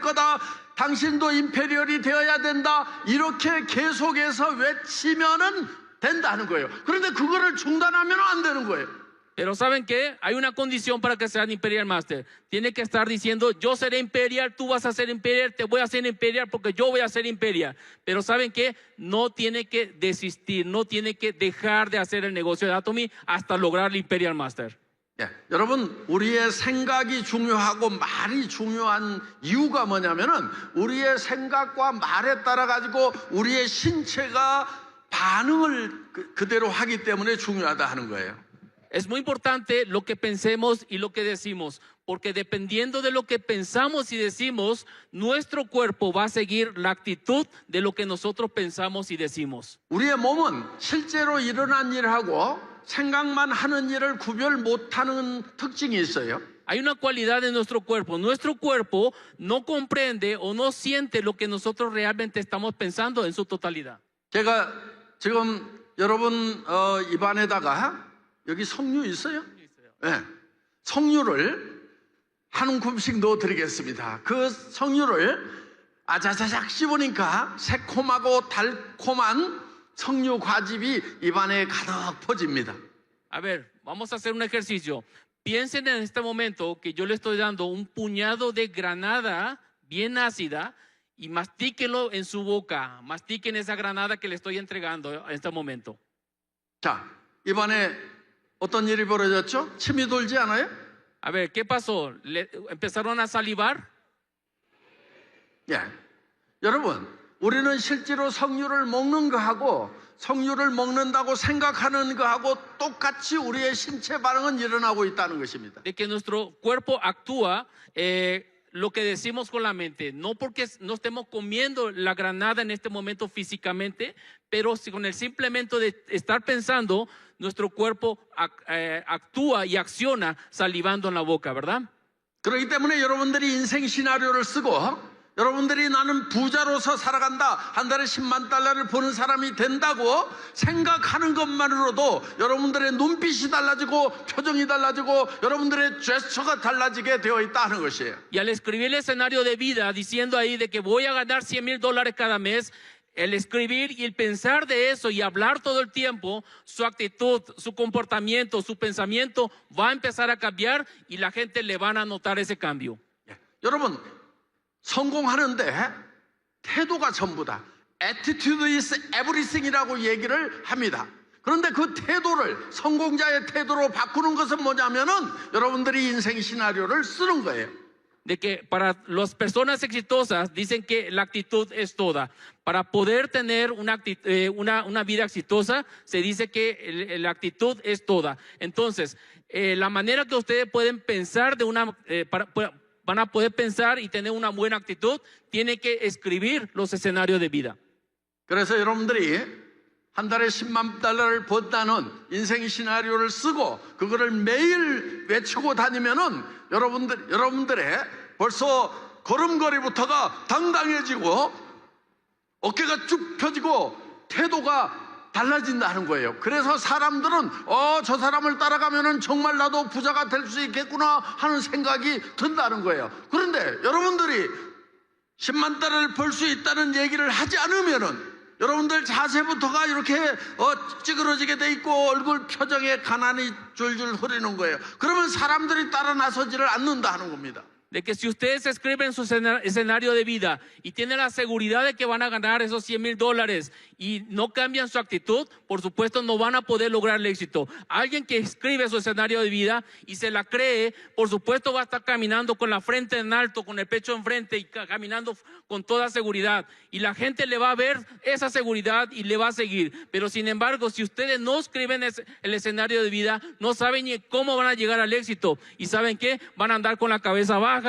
거다. 당신도 임페리얼이 되어야 된다. 이렇게 계속해서 외치면은 된다는 거예요. 그런데 그거를 중단하면 안 되는 거예요. Pero ¿saben qué? Hay una condición para que sean Imperial Master. Tiene que estar diciendo, yo seré Imperial, tú vas a ser Imperial, te voy a hacer Imperial porque yo voy a ser Imperial. Pero ¿saben qué? No tiene que desistir, no tiene que dejar de hacer el negocio de Atomy hasta lograr el Imperial Master. 예, 여러분, 우리의 생각이 중요하고 말이 중요한 이유가 뭐냐면은 우리의 생각과 말에 따라 가지고 우리의 신체가 반응을 그대로 하기 때문에 중요하다 하는 거예요. Es muy importante lo que pensemos y lo que decimos, porque dependiendo de lo que pensamos y decimos, nuestro cuerpo va a seguir la actitud de lo que nosotros pensamos y decimos. 우리의 몸은 실제로 일어난 일하고 생각만 하는 일을 구별 못하는 특징이 있어요. Hay una cualidad de nuestro cuerpo. Nuestro cuerpo no comprende o no siente lo que nosotros realmente estamos pensando en su totalidad. 제가 지금 여러분 입안에다가 여기 석류 있어요? 네. 석류를 한 움큼씩 넣어드리겠습니다. 그 석류를 아자자작 씹으니까 새콤하고 달콤한 석류 과즙이 입안에 가득 퍼집니다. A ver, vamos a hacer un ejercicio. Piensen en este momento que yo le estoy dando un puñado de granada bien ácida y mastíquenlo en su boca. Mastiquen esa granada que le estoy entregando en este momento. 자, 이번에 어떤 일이 벌어졌죠? 침이 돌지 않아요? A ver, ¿qué pasó? ¿Empezaron a salivar? 예. 여러분, 우리는 실제로 석류를 먹는 거하고 석류를 먹는다고 생각하는 거하고 똑같이 우리의 신체 반응은 일어나고 있다는 것입니다. De que nuestro cuerpo actúa lo que decimos con la mente, no porque no estemos comiendo la granada en este momento físicamente, pero con el simplemente de estar pensando, nuestro cuerpo actúa y acciona salivando en la boca, ¿verdad? 그렇기 때문에 여러분들이 인생 시나리오를 쓰고 여러분들이 나는 부자로서 살아간다, 한 달에 10만 달러를 버는 사람이 된다고 생각하는 것만으로도 여러분들의 눈빛이 달라지고 표정이 달라지고 여러분들의 제스처가 달라지게 되어 있다는 것이에요. Y al escribir el escenario de vida diciendo ahí de que voy a ganar $100,000 cada mes, el escribir y el pensar de eso y hablar todo el tiempo, su actitud, su comportamiento, su pensamiento va a empezar a cambiar y la gente le van a notar ese cambio. 여러분, 성공하는데 태도가 전부다. Attitude is everything이라고 얘기를 합니다. 그런데 그 태도를 성공자의 태도로 바꾸는 것은 뭐냐면은 여러분들이 인생 시나리오를 쓰는 거예요. De que para las personas exitosas dicen que la actitud es toda. Para poder tener una vida exitosa se dice que la actitud es toda. Entonces, la manera que ustedes pueden pensar van a poder pensar y tener una buena actitud, tiene que escribir los escenarios de vida. 그래서 여러분들이 한 달에 10만 달러를 번다는 인생 시나리오를 쓰고 그거를 매일 외치고 다니면은 여러분들의 벌써 걸음걸이부터가 당당해지고 어깨가 쭉 펴지고 태도가 달라진다는 거예요. 그래서 사람들은 저 사람을 따라가면은 정말 나도 부자가 될 수 있겠구나 하는 생각이 든다는 거예요. 그런데 여러분들이 10만 달러를 벌 수 있다는 얘기를 하지 않으면은 여러분들 자세부터가 이렇게 찌그러지게 돼 있고 얼굴 표정에 가난이 줄줄 흐르는 거예요. 그러면 사람들이 따라 나서지를 않는다는 겁니다. De que si ustedes escriben su escenario de vida y tienen la seguridad de que van a ganar esos $100,000 y no cambian su actitud, por supuesto no van a poder lograr el éxito. Alguien que escribe su escenario de vida y se la cree, por supuesto va a estar caminando con la frente en alto, con el pecho enfrente y caminando con toda seguridad. Y la gente le va a ver esa seguridad y le va a seguir. Pero sin embargo, si ustedes no escriben el escenario de vida, no saben ni cómo van a llegar al éxito. ¿Y saben qué? Van a andar con la cabeza baja,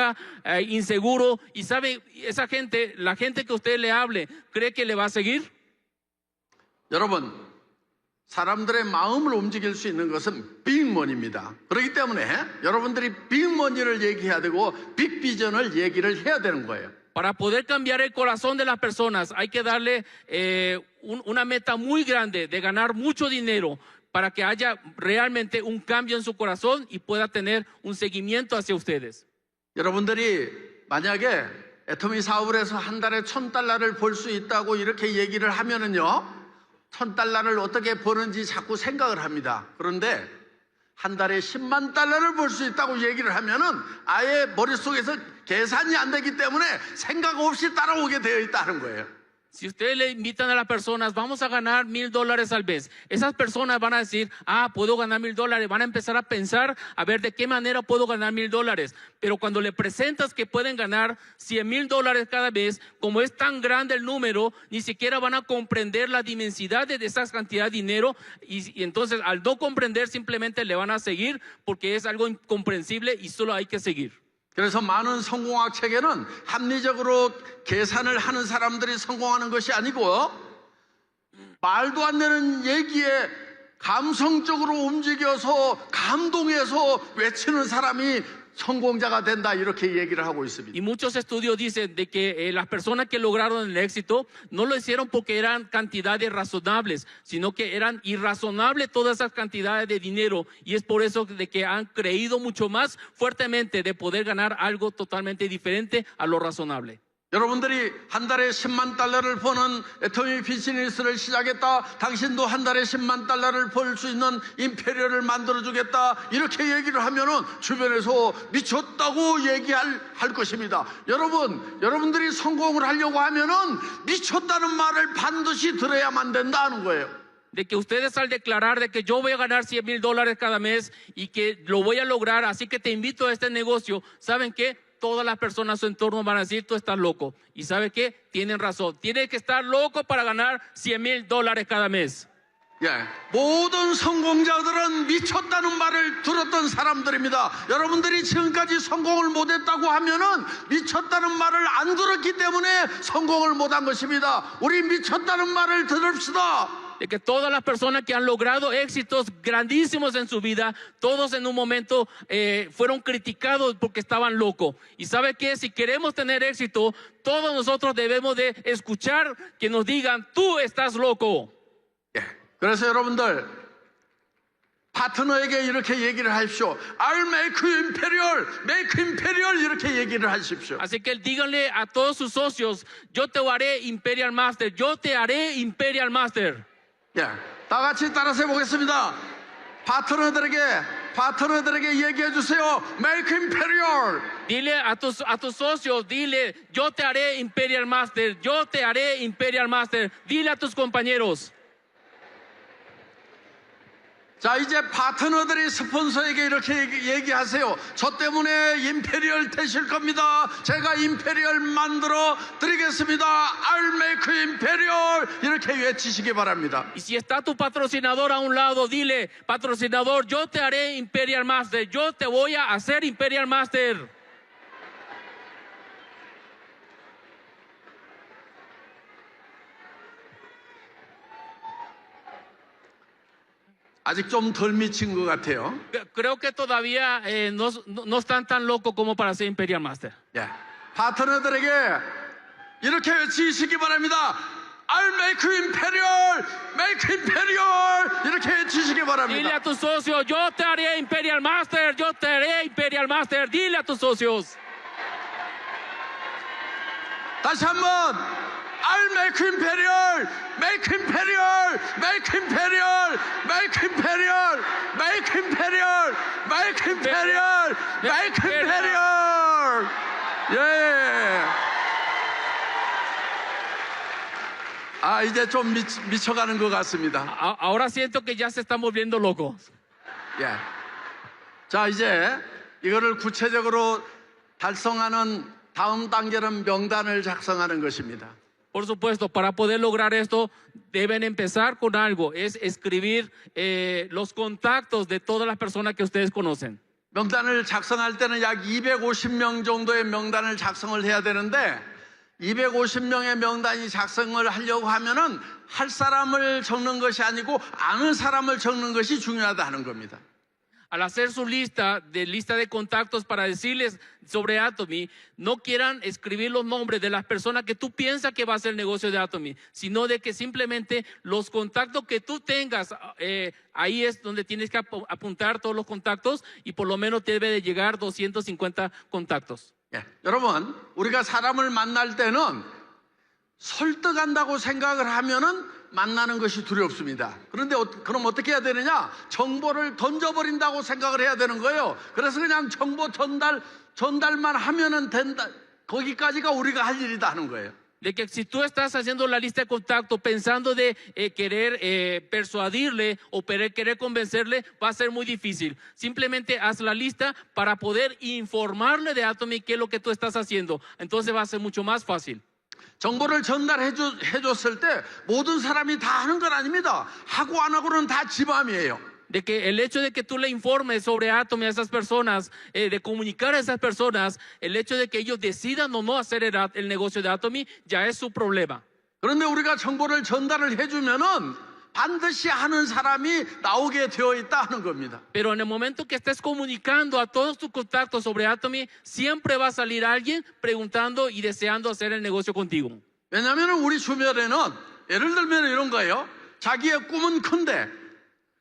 inseguro, y sabe, esa gente, la gente que usted le hable, ¿cree que le va a seguir? 여러분, 사람들의 마음을 움직일 수 있는 것은 빅머니입니다. 그렇기 때문에 여러분들이 빅머니를 얘기해야 되고 빅비전을 얘기를 해야 되는 거예요. Para poder cambiar el corazón de las personas hay que darle una meta muy grande de ganar mucho dinero para que haya realmente un cambio en su corazón y pueda tener un seguimiento hacia ustedes. 여러분들이 만약에 애터미 사업을 해서 한 달에 $1,000를 벌 수 있다고 이렇게 얘기를 하면은요, $1,000를 어떻게 버는지 자꾸 생각을 합니다. 그런데 한 달에 10만 달러를 벌 수 있다고 얘기를 하면은 아예 머릿속에서 계산이 안 되기 때문에 생각 없이 따라오게 되어 있다는 거예요. Si ustedes le invitan a las personas, vamos a ganar $1,000 al mes, esas personas van a decir, puedo ganar $1,000, van a empezar a pensar, a ver de qué manera puedo ganar $1,000. Pero cuando le presentas que pueden ganar $100,000 cada mes, como es tan grande el número, ni siquiera van a comprender la dimensidad de esa cantidad de dinero y entonces al no comprender simplemente le van a seguir porque es algo incomprensible y solo hay que seguir. 그래서 많은 성공학 책에는 합리적으로 계산을 하는 사람들이 성공하는 것이 아니고 말도 안 되는 얘기에 감성적으로 움직여서 감동해서 외치는 사람이 성공자가 된다 이렇게 얘기를 하고 있습니다. Y muchos estudios dicen de que las personas que lograron el éxito no lo hicieron porque eran cantidades razonables, sino que eran irrazonables todas esas cantidades de dinero y es por eso de que han creído mucho más fuertemente de poder ganar algo totalmente diferente a lo razonable. 여러분들이 한 달에 10만 달러를 버는 애토미 비즈니스를 시작했다. 당신도 한 달에 10만 달러를 벌 수 있는 임페리얼을 만들어주겠다. 이렇게 얘기를 하면은 주변에서 미쳤다고 할 것입니다. 여러분들이 성공을 하려고 하면은 미쳤다는 말을 반드시 들어야만 된다는 거예요. De que ustedes al declarar de que yo voy a ganar $100,000 cada mes y que lo voy a lograr, así que te invito a este negocio, ¿saben qué? Todas las personas a su entorno van a decir, tú estás loco. Y ¿sabe qué? Tienen razón. Tienes que estar loco para ganar $100,000 cada mes. 예, 모든 성공자들은 미쳤다는 말을 들었던 사람들입니다. 여러분들이 지금까지 성공을 못했다고 하면은 미쳤다는 말을 안 들었기 때문에 성공을 못한 것입니다. 우리 미쳤다는 말을 들읍시다. De que todas las personas que han logrado éxitos grandísimos en su vida, todos en un momento fueron criticados porque estaban locos. Y ¿sabe qué? Si queremos tener éxito, todos nosotros debemos de escuchar que nos digan, tú estás loco. 예, 그래서 여러분들 파트너에게 이렇게 얘기를 하십시오. I'll make you imperial 이렇게 얘기를 하십시오. Así que díganle a todos sus socios, yo te haré Imperial Master, yo te haré Imperial Master. 예, 다 같이 따라서 해보겠습니다. 파트너들에게 얘기해 주세요. Make imperial. Dile a tus socios, dile, yo te haré Imperial Master, yo te haré Imperial Master. Dile a tus compañeros. 자, 이제 파트너들이 스폰서에게 이렇게 얘기하세요. 저 때문에 임페리얼 되실 겁니다. 제가 임페리얼 만들어 드리겠습니다. I'll make you imperial. 이렇게 외치시기 바랍니다. Y si está tu patrocinador a un lado, dile, patrocinador, yo te haré Imperial Master, yo te voy a hacer Imperial Master. 아직 좀 덜 미친 것 같아요. Creo que todavía no están tan locos como para ser Imperial Master. 예, 파트너들에게 이렇게 외치시기 바랍니다. I'll make you imperial, 이렇게 외치시기 Dile 바랍니다. a tus socios, yo te haré Imperial Master, yo te haré Imperial Master. Dile a tus socios. 다시 한번 I'll make you imperial. 예. 아, 이제 좀 미쳐가는 것 같습니다. Ahora siento que ya se están volviendo locos. 예. 자, 이제 이거를 구체적으로 달성하는 다음 단계는 명단을 작성하는 것입니다. Por supuesto, para poder lograr esto, deben empezar con algo, es escribir los contactos de todas las personas que ustedes conocen. 명단을 작성할 때는 약 250명 정도의 명단을 작성을 해야 되는데 250명의 명단이 작성을 하려고 하면은 할 사람을 적는 것이 아니고 아는 사람을 적는 것이 중요하다는 겁니다. Al hacer su lista de contactos para decirles sobre Atomy, no quieran escribir los nombres de las personas que tú piensas que va a hacer el negocio de Atomy, sino de que simplemente los contactos que tú tengas, ahí es donde tienes que apuntar todos los contactos y por lo menos te debe de llegar 250 contactos. 예, 여러분, 우리가 사람을 만날 때는 설득한다고 생각을 하면은 만나는 것이 두렵습니다. 그런데 그럼 어떻게 해야 되느냐? 정보를 던져버린다고 생각을 해야 되는 거예요. 그래서 그냥 정보 전달만 하면은 된다. 거기까지가 우리가 할 일이다 하는 거예요. De que si tú estás haciendo la lista de contactos pensando de querer persuadirle o querer convencerle, va a ser muy difícil. Simplemente haz la lista para poder informarle de Atomy qué es lo que tú estás haciendo. Entonces va a ser mucho más fácil. 정보를 전달해줬을 때 모든 사람이 다 하는 건 아닙니다. 하고 안 하고는 다 지 맘이에요. De que el hecho de que tú le informes sobre Atomy a esas personas, de comunicar a esas personas, el hecho de que ellos decidan o no hacer el negocio de Atomy, ya es su problema. 그런데 우리가 정보를 전달을 해주면은 반드시 하는 사람이 나오게 되어 있다 하는 겁니다. Pero en el momento que estés comunicando a todos tus contactos sobre Atomy, siempre va a salir alguien preguntando y deseando hacer el negocio contigo. 왜냐하면 우리 주변에는 예를 들면 이런 거예요. 자기의 꿈은 큰데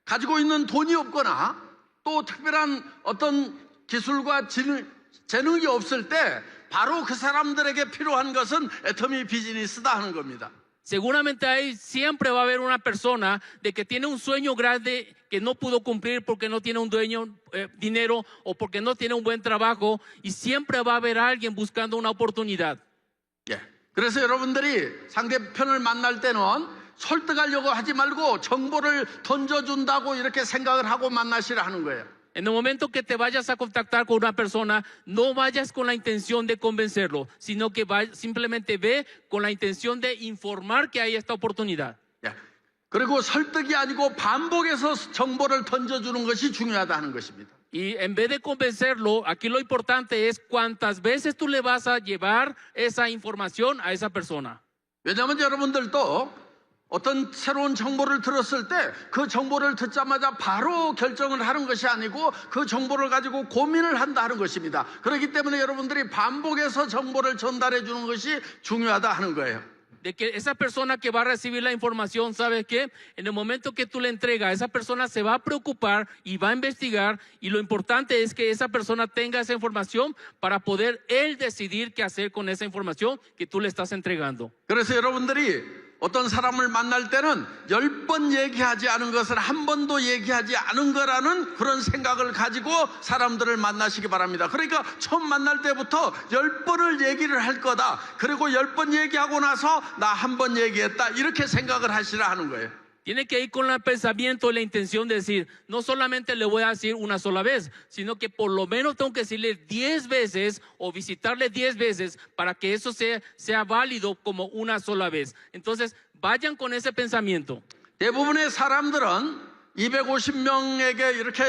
가지고 있는 돈이 없거나 또 특별한 어떤 기술과 재능이 없을 때 바로 그 사람들에게 필요한 것은 애터미 비즈니스다 하는 겁니다. Seguramente ahí siempre va a haber una persona de que tiene un sueño grande que no pudo cumplir porque no tiene un dueño dinero o porque no tiene un buen trabajo, y siempre va a haber alguien buscando una oportunidad. 예. 그래서 여러분들이 상대편을 만날 때는 설득하려고 하지 말고 정보를 던져준다고 이렇게 생각을 하고 만나시라 하는 거예요. En el momento que te vayas a contactar con una persona, no vayas con la intención de convencerlo, sino que simplemente ve con la intención de informar que hay esta oportunidad. 예. 그리고 설득이 아니고 반복해서 정보를 던져주는 것이 중요하다 하는 것입니다. Y en vez de convencerlo, aquí lo importante es cuántas veces tú le vas a llevar esa información a esa persona. 왜냐하면 여러분들도 어떤 새로운 정보를 들었을 때 그 정보를 듣자마자 바로 결정을 하는 것이 아니고 그 정보를 가지고 고민을 한다 하는 것입니다. 그렇기 때문에 여러분들이 반복해서 정보를 전달해 주는 것이 중요하다 하는 거예요. De que esa persona que va a recibir la información, ¿sabes qué? En el momento que tú le entregas, esa persona se va a preocupar y va a investigar, y lo importante es que esa persona tenga esa información para poder él decidir qué hacer con esa información que tú le estás entregando. 그래서 여러분들이 어떤 사람을 만날 때는 10번 얘기하지 않은 것을 한 번도 얘기하지 않은 거라는 그런 생각을 가지고 사람들을 만나시기 바랍니다. 그러니까 처음 만날 때부터 10번을 얘기를 할 거다. 그리고 10번 얘기하고 나서 나 한 번 얘기했다. 이렇게 생각을 하시라 하는 거예요. Tiene que ir con el pensamiento y la intención de decir, no solamente le voy a decir una sola vez, sino que por lo menos tengo que decirle 10 veces o visitarle 10 veces para que eso sea válido como una sola vez. Entonces, vayan con ese pensamiento. 대부분의 사람들은 250명에게 이렇게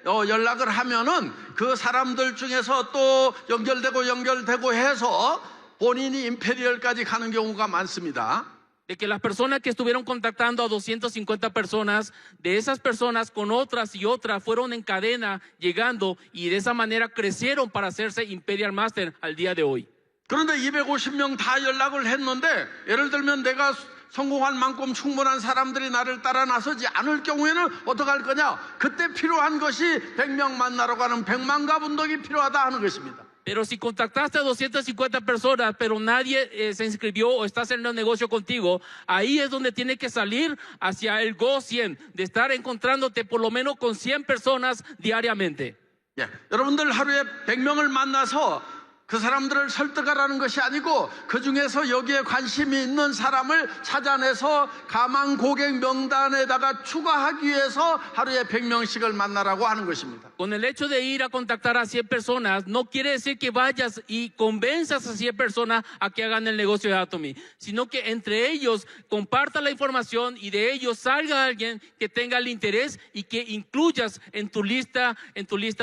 연락을 하면은 그 사람들 중에서 또 연결되고 해서 본인이 임페리얼까지 가는 경우가 많습니다. De que las personas que estuvieron contactando a 250 personas, de esas personas con otras y otras fueron en cadena llegando, y de esa manera crecieron para hacerse Imperial Master al día de hoy. 그런데 250명 다 연락을 했는데 예를 들면 내가 성공할 만큼 충분한 사람들이 나를 따라 나서지 않을 경우에는 어떡할 거냐? 그때 필요한 것이 100명 만나러 가는 100만갑 운동이 필요하다 하는 것입니다. Pero si contactaste a 250 personas, pero nadie se inscribió o está haciendo negocio contigo, ahí es donde tiene que salir hacia el Go 100, de estar encontrándote por lo menos con 100 personas diariamente. 예, 여러분들 하루에 100명을 만나서 그 사람들을 설득하라는 것이 아니고 그 중에서 여기에 관심이 있는 사람을 찾아내서 가망 고객 명단에다가 추가하기 위해서 하루에 100명씩을 만나라고 하는 것입니다. Con el hecho de ir a contactar a 100 personas, no quiere decir que vayas y convenzas a 100 personas a que hagan el negocio de Atomy, sino que entre ellos comparta la información y de ellos salga alguien que tenga el interés y que incluyas en tu lista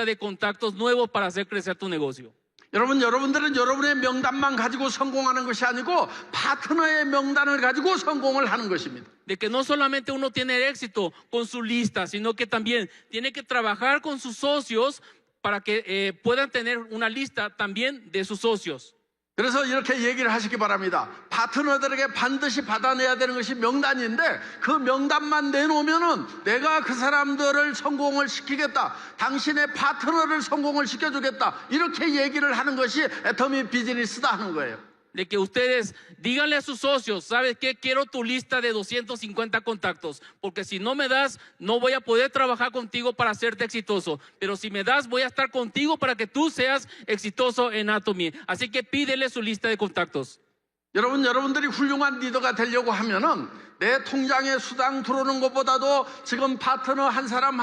de contactos nuevos para hacer crecer tu negocio. 여러분들은 여러분의 명단만 가지고 성공하는 것이 아니고 파트너의 명단을 가지고 성공을 하는 것입니다. De que no solamente uno tiene éxito con su lista, sino que también tiene que trabajar con sus socios para que puedan tener una lista también de sus socios. 그래서 이렇게 얘기를 하시기 바랍니다. 파트너들에게 반드시 받아내야 되는 것이 명단인데 그 명단만 내놓으면은 내가 그 사람들을 성공을 시키겠다. 당신의 파트너를 성공을 시켜주겠다. 이렇게 얘기를 하는 것이 애터미 비즈니스다 하는 거예요. De que ustedes díganle a sus socios, ¿sabes qué? Quiero tu lista de 250 contactos, porque si no me das, no voy a poder trabajar contigo para hacerte exitoso, pero si me das, voy a estar contigo para que tú seas exitoso en Atomy. Así que pídele su lista de contactos. 여러분들이 훌륭한 리더가 되려고 하면은 내 통장에 수당 들어오는 것보다도 지금 파트너 한 사람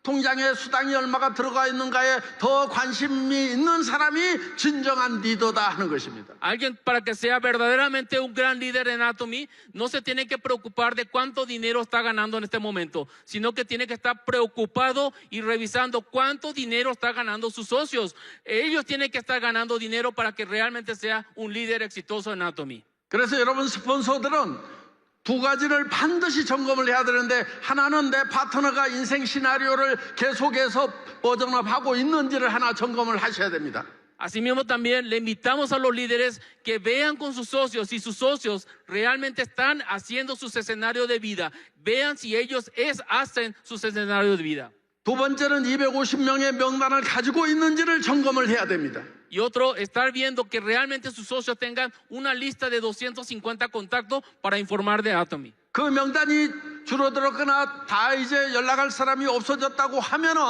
통장에 수당이 얼마가 들어가 있는가에 더 관심이 있는 사람이 진정한 리더다 하는 것입니다. Alguien para que sea verdaderamente un gran líder en Atomy no se tiene que preocupar de cuánto dinero está ganando en este momento, sino que tiene que estar preocupado y revisando cuánto dinero está ganando sus socios. Ellos tienen que estar ganando dinero para que realmente sea un líder exitoso en Atomy. 그래서 여러분 스폰서들은 두 가지를 반드시 점검을 해야 되는데 하나는 내 파트너가 인생 시나리오를 계속해서 버전업하고 있는지를 하나 점검을 하셔야 됩니다. Asimismo también le invitamos a los líderes que vean con sus socios si sus socios realmente están haciendo sus escenarios de vida. Vean si ellos hacen sus escenarios de vida. 두 번째는 250명의 명단을 가지고 있는지를 점검을 해야 됩니다. Y otro, estar viendo que realmente sus socios tengan una lista de 250 contactos para informar de Atomy. 그 명단이 줄어들었거나 다 이제 연락할 사람이 없어졌다고 하면은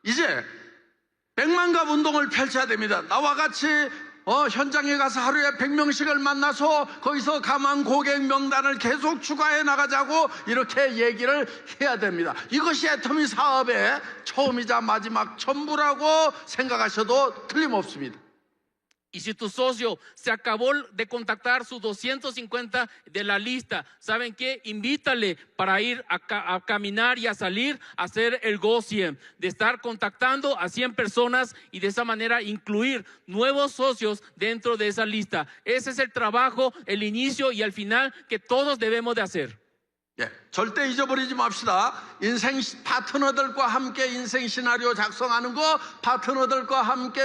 이제 100만갑 운동을 펼쳐야 됩니다. 나와 같이 현장에 가서 하루에 100명씩을 만나서 거기서 가만 고객 명단을 계속 추가해 나가자고 이렇게 얘기를 해야 됩니다. 이것이 애터미 사업의 처음이자 마지막 전부라고 생각하셔도 틀림없습니다. Y si tu socio se acabó de contactar sus 250 de la lista, ¿saben qué? Invítale para ir a caminar y a salir a hacer el Go 100, de estar contactando a 100 personas y de esa manera incluir nuevos socios dentro de esa lista. Ese es el trabajo, el inicio y el final que todos debemos de hacer. 예, 절대 잊어버리지 맙시다. 인생 파트너들과 함께 인생 시나리오 작성하는 거, 파트너들과 함께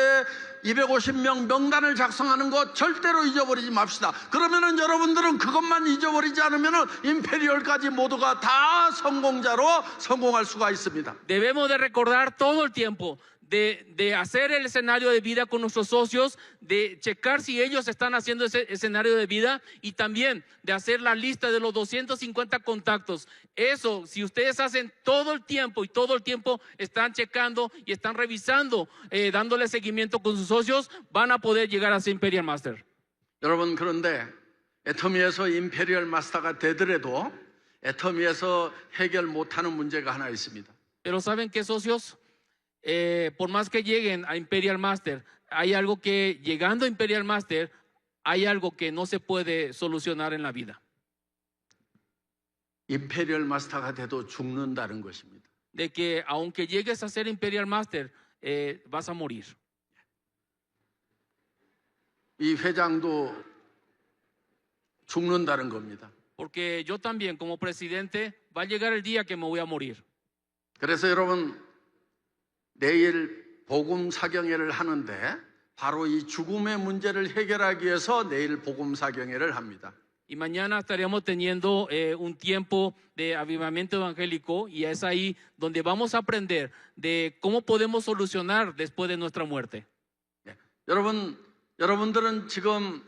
250명 명단을 작성하는 거 절대로 잊어버리지 맙시다. 그러면은 여러분들은 그것만 잊어버리지 않으면은 임페리얼까지 모두가 다 성공할 수가 있습니다. Debemos de recordar todo el tiempo de hacer el escenario de vida con nuestros socios, de checar si ellos están haciendo ese escenario de vida y también de hacer la lista de los 250 contactos. Eso, si ustedes hacen todo el tiempo y todo el tiempo están checando y están revisando, dándole seguimiento con sus socios, van a poder llegar a ser Imperial Master. 여러분, 그런데 애터미에서 임페리얼 마스터가 되더라도 애터미에서 해결 못하는 문제가 하나 있습니다. Pero ¿saben qué, socios? Por más que lleguen a Imperial Master, hay algo que llegando a Imperial Master, hay algo que no se puede solucionar en la vida. 임페리얼 마스터가 돼도 죽는다는 것입니다. De que aunque llegues a ser Imperial Master, vas a morir. 이 회장도 죽는다는 겁니다. Porque yo también, como presidente, va a llegar el día que me voy a morir. 그래서 여러분, 내일 복음 사경회를 하는데 바로 이 죽음의 문제를 해결하기 위해서 내일 복음 사경회를 합니다. Y mañana estaremos teniendo un tiempo de avivamiento evangélico y es ahí donde vamos a aprender de cómo podemos solucionar después de nuestra muerte. 여러분들은 지금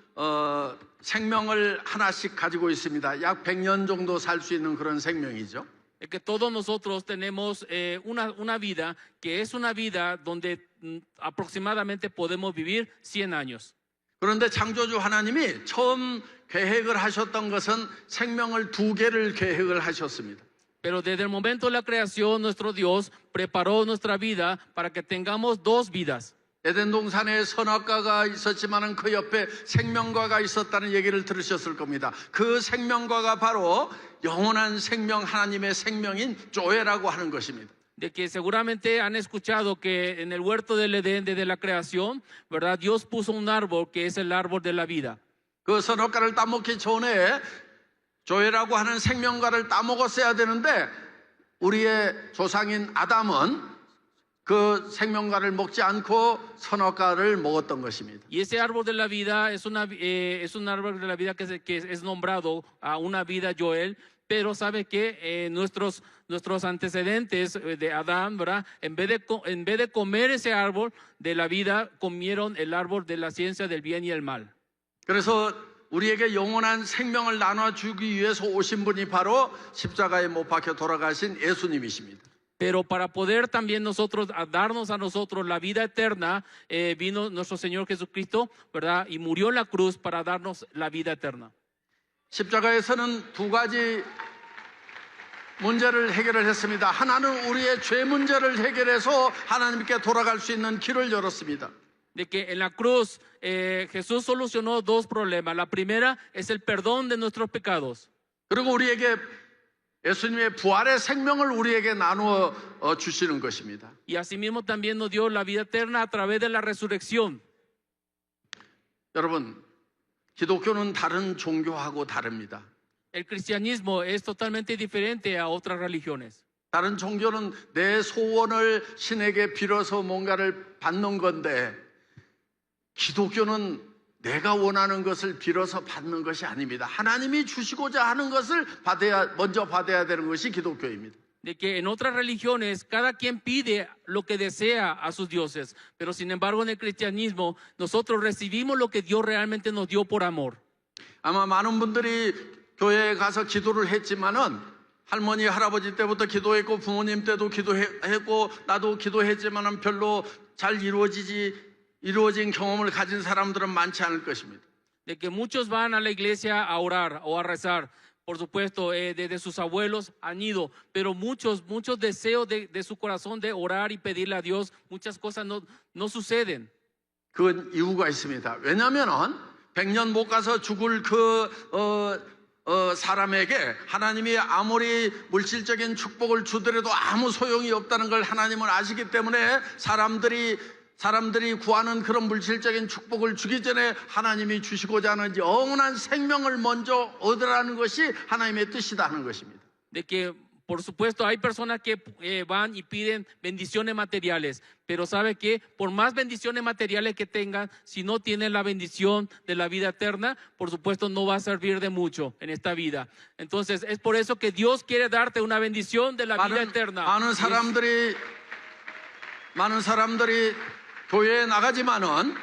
생명을 하나씩 가지고 있습니다. 약 100년 정도 살 수 있는 그런 생명이죠. Es que todos nosotros tenemos una vida que es una vida donde aproximadamente podemos vivir 100 años. 그런데 창조주 하나님이 처음 계획을 하셨던 것은 생명을 2개를 계획을 하셨습니다. Pero desde el momento de la creación, nuestro Dios preparó nuestra vida para que tengamos 2 vidas. 에덴 동산에 선악과가 있었지만은 그 옆에 생명과가 있었다는 얘기를 들으셨을 겁니다. 그 생명과가 바로 영원한 생명, 하나님의 생명인 조에라고 하는 것입니다. De que seguramente han escuchado que en el huerto del Edén desde la creación, ¿verdad? Dios puso un árbol que es el árbol de la vida. 그 선악과를 따먹기 전에 조에라고 하는 생명과를 따먹었어야 되는데 우리의 조상인 아담은 그 생명과를 먹지 않고 선악과를 먹었던 것입니다. Y ese árbol de la vida es un árbol de la vida que es nombrado a una vida Joel, pero sabe que nuestros antecedentes de Adán, ¿verdad? En vez de comer ese árbol de la vida, comieron el árbol de la ciencia del bien y el mal. 그래서 우리에게 영원한 생명을 나눠주기 위해서 오신 분이 바로 십자가에 못 박혀 돌아가신 예수님이십니다. Pero para poder también darnos a nosotros la vida eterna, vino nuestro Señor Jesucristo, ¿verdad? Y murió en la cruz para darnos la vida eterna. 십자가에서는 2가지 문제를 해결을 했습니다. 하나는 우리의 죄 문제를 해결해서 하나님께 돌아갈 수 있는 길을 열었습니다. De que en la cruz Jesús solucionó 2 problemas. La primera es el perdón de nuestros pecados. 그리고 우리에게 예수님의 부활의 생명을 우리에게 나누어 주시는 것입니다. Y asimismo también nos dio la vida eterna a través de la resurrección. 여러분, 기독교는 다른 종교하고 다릅니다. El cristianismo es totalmente diferente a otras religiones. 다른 종교는 내 소원을 신에게 빌어서 뭔가를 받는 건데 기독교는 내가 원하는 것을 빌어서 받는 것이 아닙니다. 하나님이 주시고자 하는 것을 먼저 받아야 되는 것이 기독교입니다. de que en otras religiones cada quien pide lo que desea a sus dioses, pero sin embargo en el cristianismo nosotros recibimos lo que Dios realmente nos dio por amor. 아마 많은 분들이 교회에 가서 기도를 했지만은 할머니, 할아버지 때부터 기도했고 부모님 때도 기도했고 나도 기도했지만은 별로 잘 이루어진 경험을 가진 사람들은 많지 않을 것입니다. De que muchos van a la iglesia a orar o a rezar. Por supuesto, desde sus abuelos han ido, pero muchos deseos de su corazón de orar y pedirle a Dios, muchas cosas no suceden. 그건 이유가 있습니다. 왜냐하면은 100년 못 가서 죽을 사람에게 하나님이 아무리 물질적인 축복을 주더라도 아무 소용이 없다는 걸 하나님은 아시기 때문에 사람들이 구하는 그런 물질적인 축복을 주기 전에 하나님이 주시고자 하는 영원한 생명을 먼저 얻으라는 것이 하나님의 뜻이다 하는 것입니다. De que, por supuesto, hay personas que van y piden bendiciones materiales, pero sabe que por más bendiciones materiales que tengan, si no tienen la bendición de la vida eterna, por supuesto no va a servir de mucho en esta vida. Entonces, es por eso que Dios quiere darte una bendición de la vida eterna. 많은 사람들이 교회에 나가지만은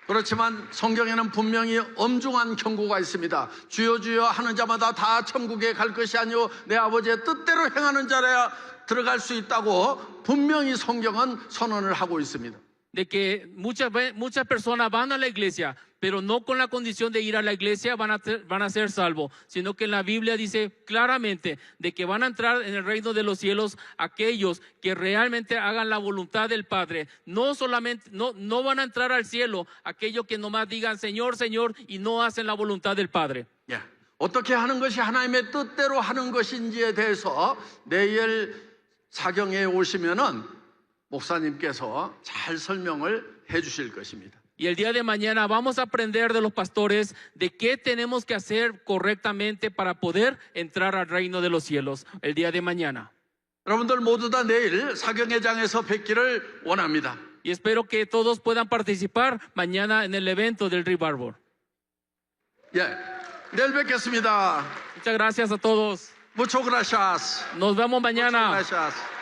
그렇지만 성경에는 분명히 엄중한 경고가 있습니다. 주여 주여 하는 자마다 다 천국에 갈 것이 아니요 내 아버지의 뜻대로 행하는 자라야 들어갈 수 있다고 분명히 성경은 선언을 하고 있습니다. De que muchas personas van a la iglesia, pero no con la condición de ir a la iglesia van a ser salvos, sino que en la Biblia dice claramente de que van a entrar en el reino de los cielos aquellos que realmente hagan la voluntad del Padre. No solamente, no van a entrar al cielo aquellos que nomás digan Señor, Señor y no hacen la voluntad del Padre. 예, 어떻게 하는 것이 하나님의 뜻대로 하는 것인지에 대해서 내일 사경에 오시면은 목사님께서 잘 설명을 해 주실 것입니다. Y el día de mañana vamos a aprender de los pastores de qué tenemos que hacer correctamente para poder entrar al reino de los cielos el día de mañana. 여러분들 모두 다 내일 사경회장에서 뵙기를 원합니다. Y espero que todos puedan participar mañana en el evento del Revival. 예, 내일 뵙겠습니다. Muchas gracias a todos. Muchas gracias. Nos vemos mañana. Muchas gracias.